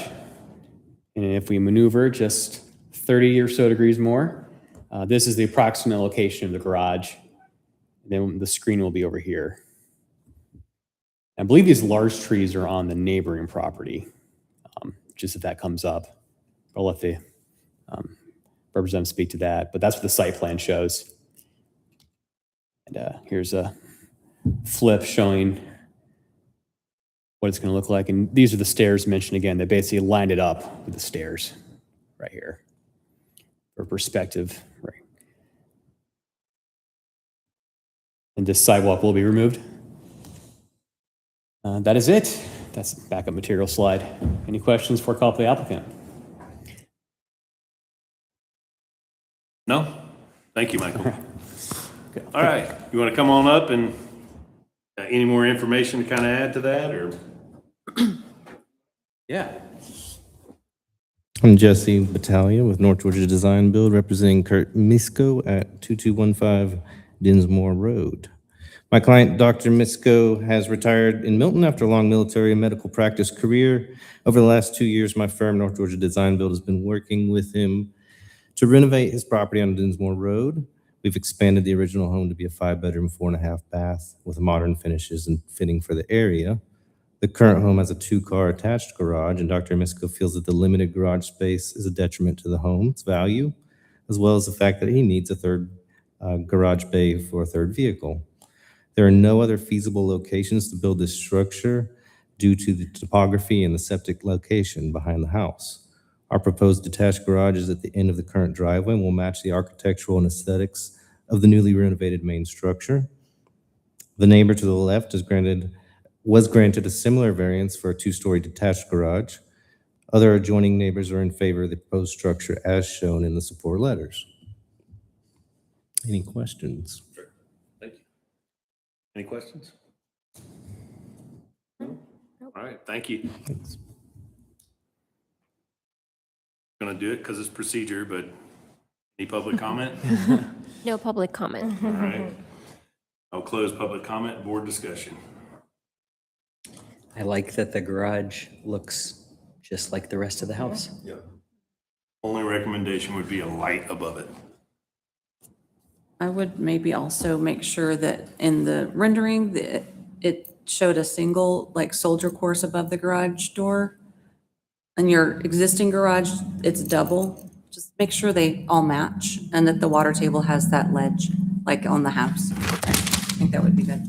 And if we maneuver just 30 or so degrees more, this is the approximate location of the garage. Then the screen will be over here. I believe these large trees are on the neighboring property, just if that comes up. I'll let the representative speak to that, but that's what the site plan shows. And here's a flip showing what it's going to look like. And these are the stairs mentioned again. They basically lined it up with the stairs right here for perspective. Right. And this sidewalk will be removed. That is it. That's the backup material slide. Any questions for call for the applicant? No? Thank you, Michael. All right, you want to come on up and any more information to kind of add to that, or? Yeah. I'm Jesse Battaglia with North Georgia Design Build, representing Kurt Misko at 2215 Dinsmore Road. My client, Dr. Misko, has retired in Milton after a long military and medical practice career. Over the last 2 years, my firm, North Georgia Design Build, has been working with him to renovate his property on Dinsmore Road. We've expanded the original home to be a 5-bedroom, 4.5 bath with modern finishes and fitting for the area. The current home has a 2-car attached garage, and Dr. Misko feels that the limited garage space is a detriment to the home's value, as well as the fact that he needs a third garage bay for a third vehicle. There are no other feasible locations to build this structure due to the topography and the septic location behind the house. Our proposed detached garage is at the end of the current driveway and will match the architectural and aesthetics of the newly renovated main structure. The neighbor to the left was granted a similar variance for a 2-story detached garage. Other adjoining neighbors are in favor of the proposed structure as shown in the support letters. Any questions? Sure. Thank you. Any questions? No? All right, thank you. Thanks. Going to do it because it's procedure, but any public comment? No public comment. All right. I'll close public comment and board discussion. I like that the garage looks just like the rest of the house. Yep. Only recommendation would be a light above it. I would maybe also make sure that in the rendering, it showed a single, like, soldier course above the garage door. And your existing garage, it's double. Just make sure they all match and that the water table has that ledge, like on the house. I think that would be good.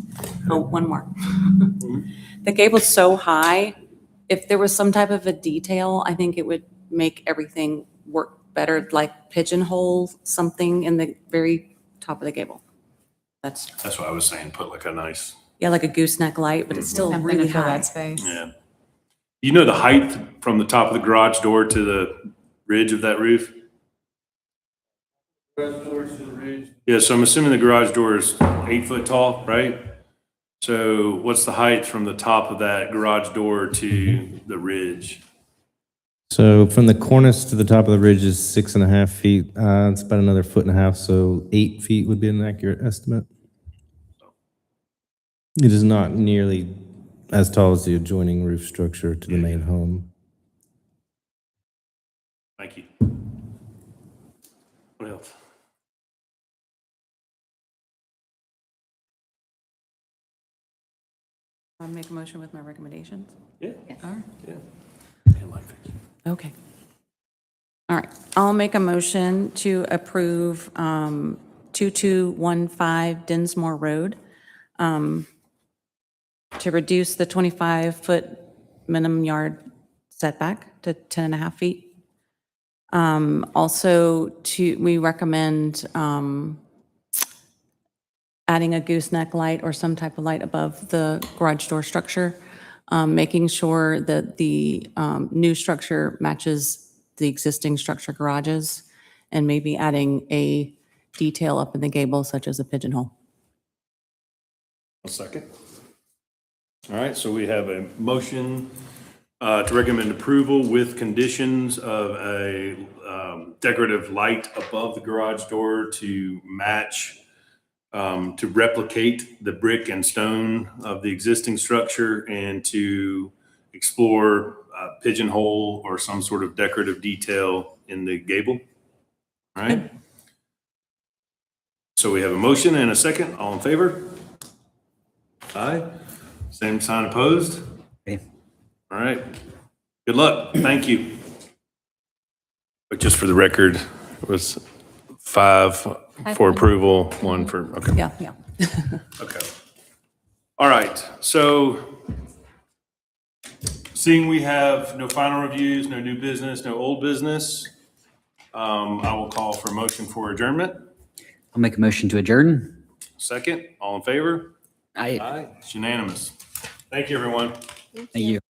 Oh, one more. The gable's so high, if there was some type of a detail, I think it would make everything work better, like pigeonhole something in the very top of the gable. That's what I was saying, put like a nice, Yeah, like a gooseneck light, but it's still Something really to fill high. that space. yeah. You know the height from the top of the garage door to the ridge of that roof? Yeah, so I'm assuming the garage door is 8 foot tall, right? So what's the height from the top of that garage door to the ridge? So from the cornice to the top of the ridge is 6.5 feet. It's about another 1.5 feet, so 8 feet would be an accurate estimate. It is not nearly as tall as the adjoining roof structure to the main home. Thank you. What else? I'll make a motion with my recommendations. Yeah. All right. Yeah. Okay. All right. I'll make a motion to approve 2215 Dinsmore Road to reduce the 25-foot minimum yard setback to 10.5 feet. Also, we recommend adding a gooseneck light or some type of light above the garage door structure, making sure that the new structure matches the existing structure garages, and maybe adding a detail up in the gable such as a pigeonhole. A second. All right, so we have a motion to recommend approval with conditions of a decorative light above the garage door to match, to replicate the brick and stone of the existing structure, and to explore a pigeonhole or some sort of decorative detail in the gable. All right. So we have a motion and a second. All in favor? Aye. Same sign opposed? Okay. All right. Good luck. Thank you. But just for the record, it was 5 for approval, 1 for, okay. Yeah, yeah. Okay. All right. So seeing we have no final reviews, no new business, no old business, I will call for a motion for adjournment. I'll make a motion to adjourn. Second, all in favor? Aye. Aye. It's unanimous. Thank you, everyone. Thank you.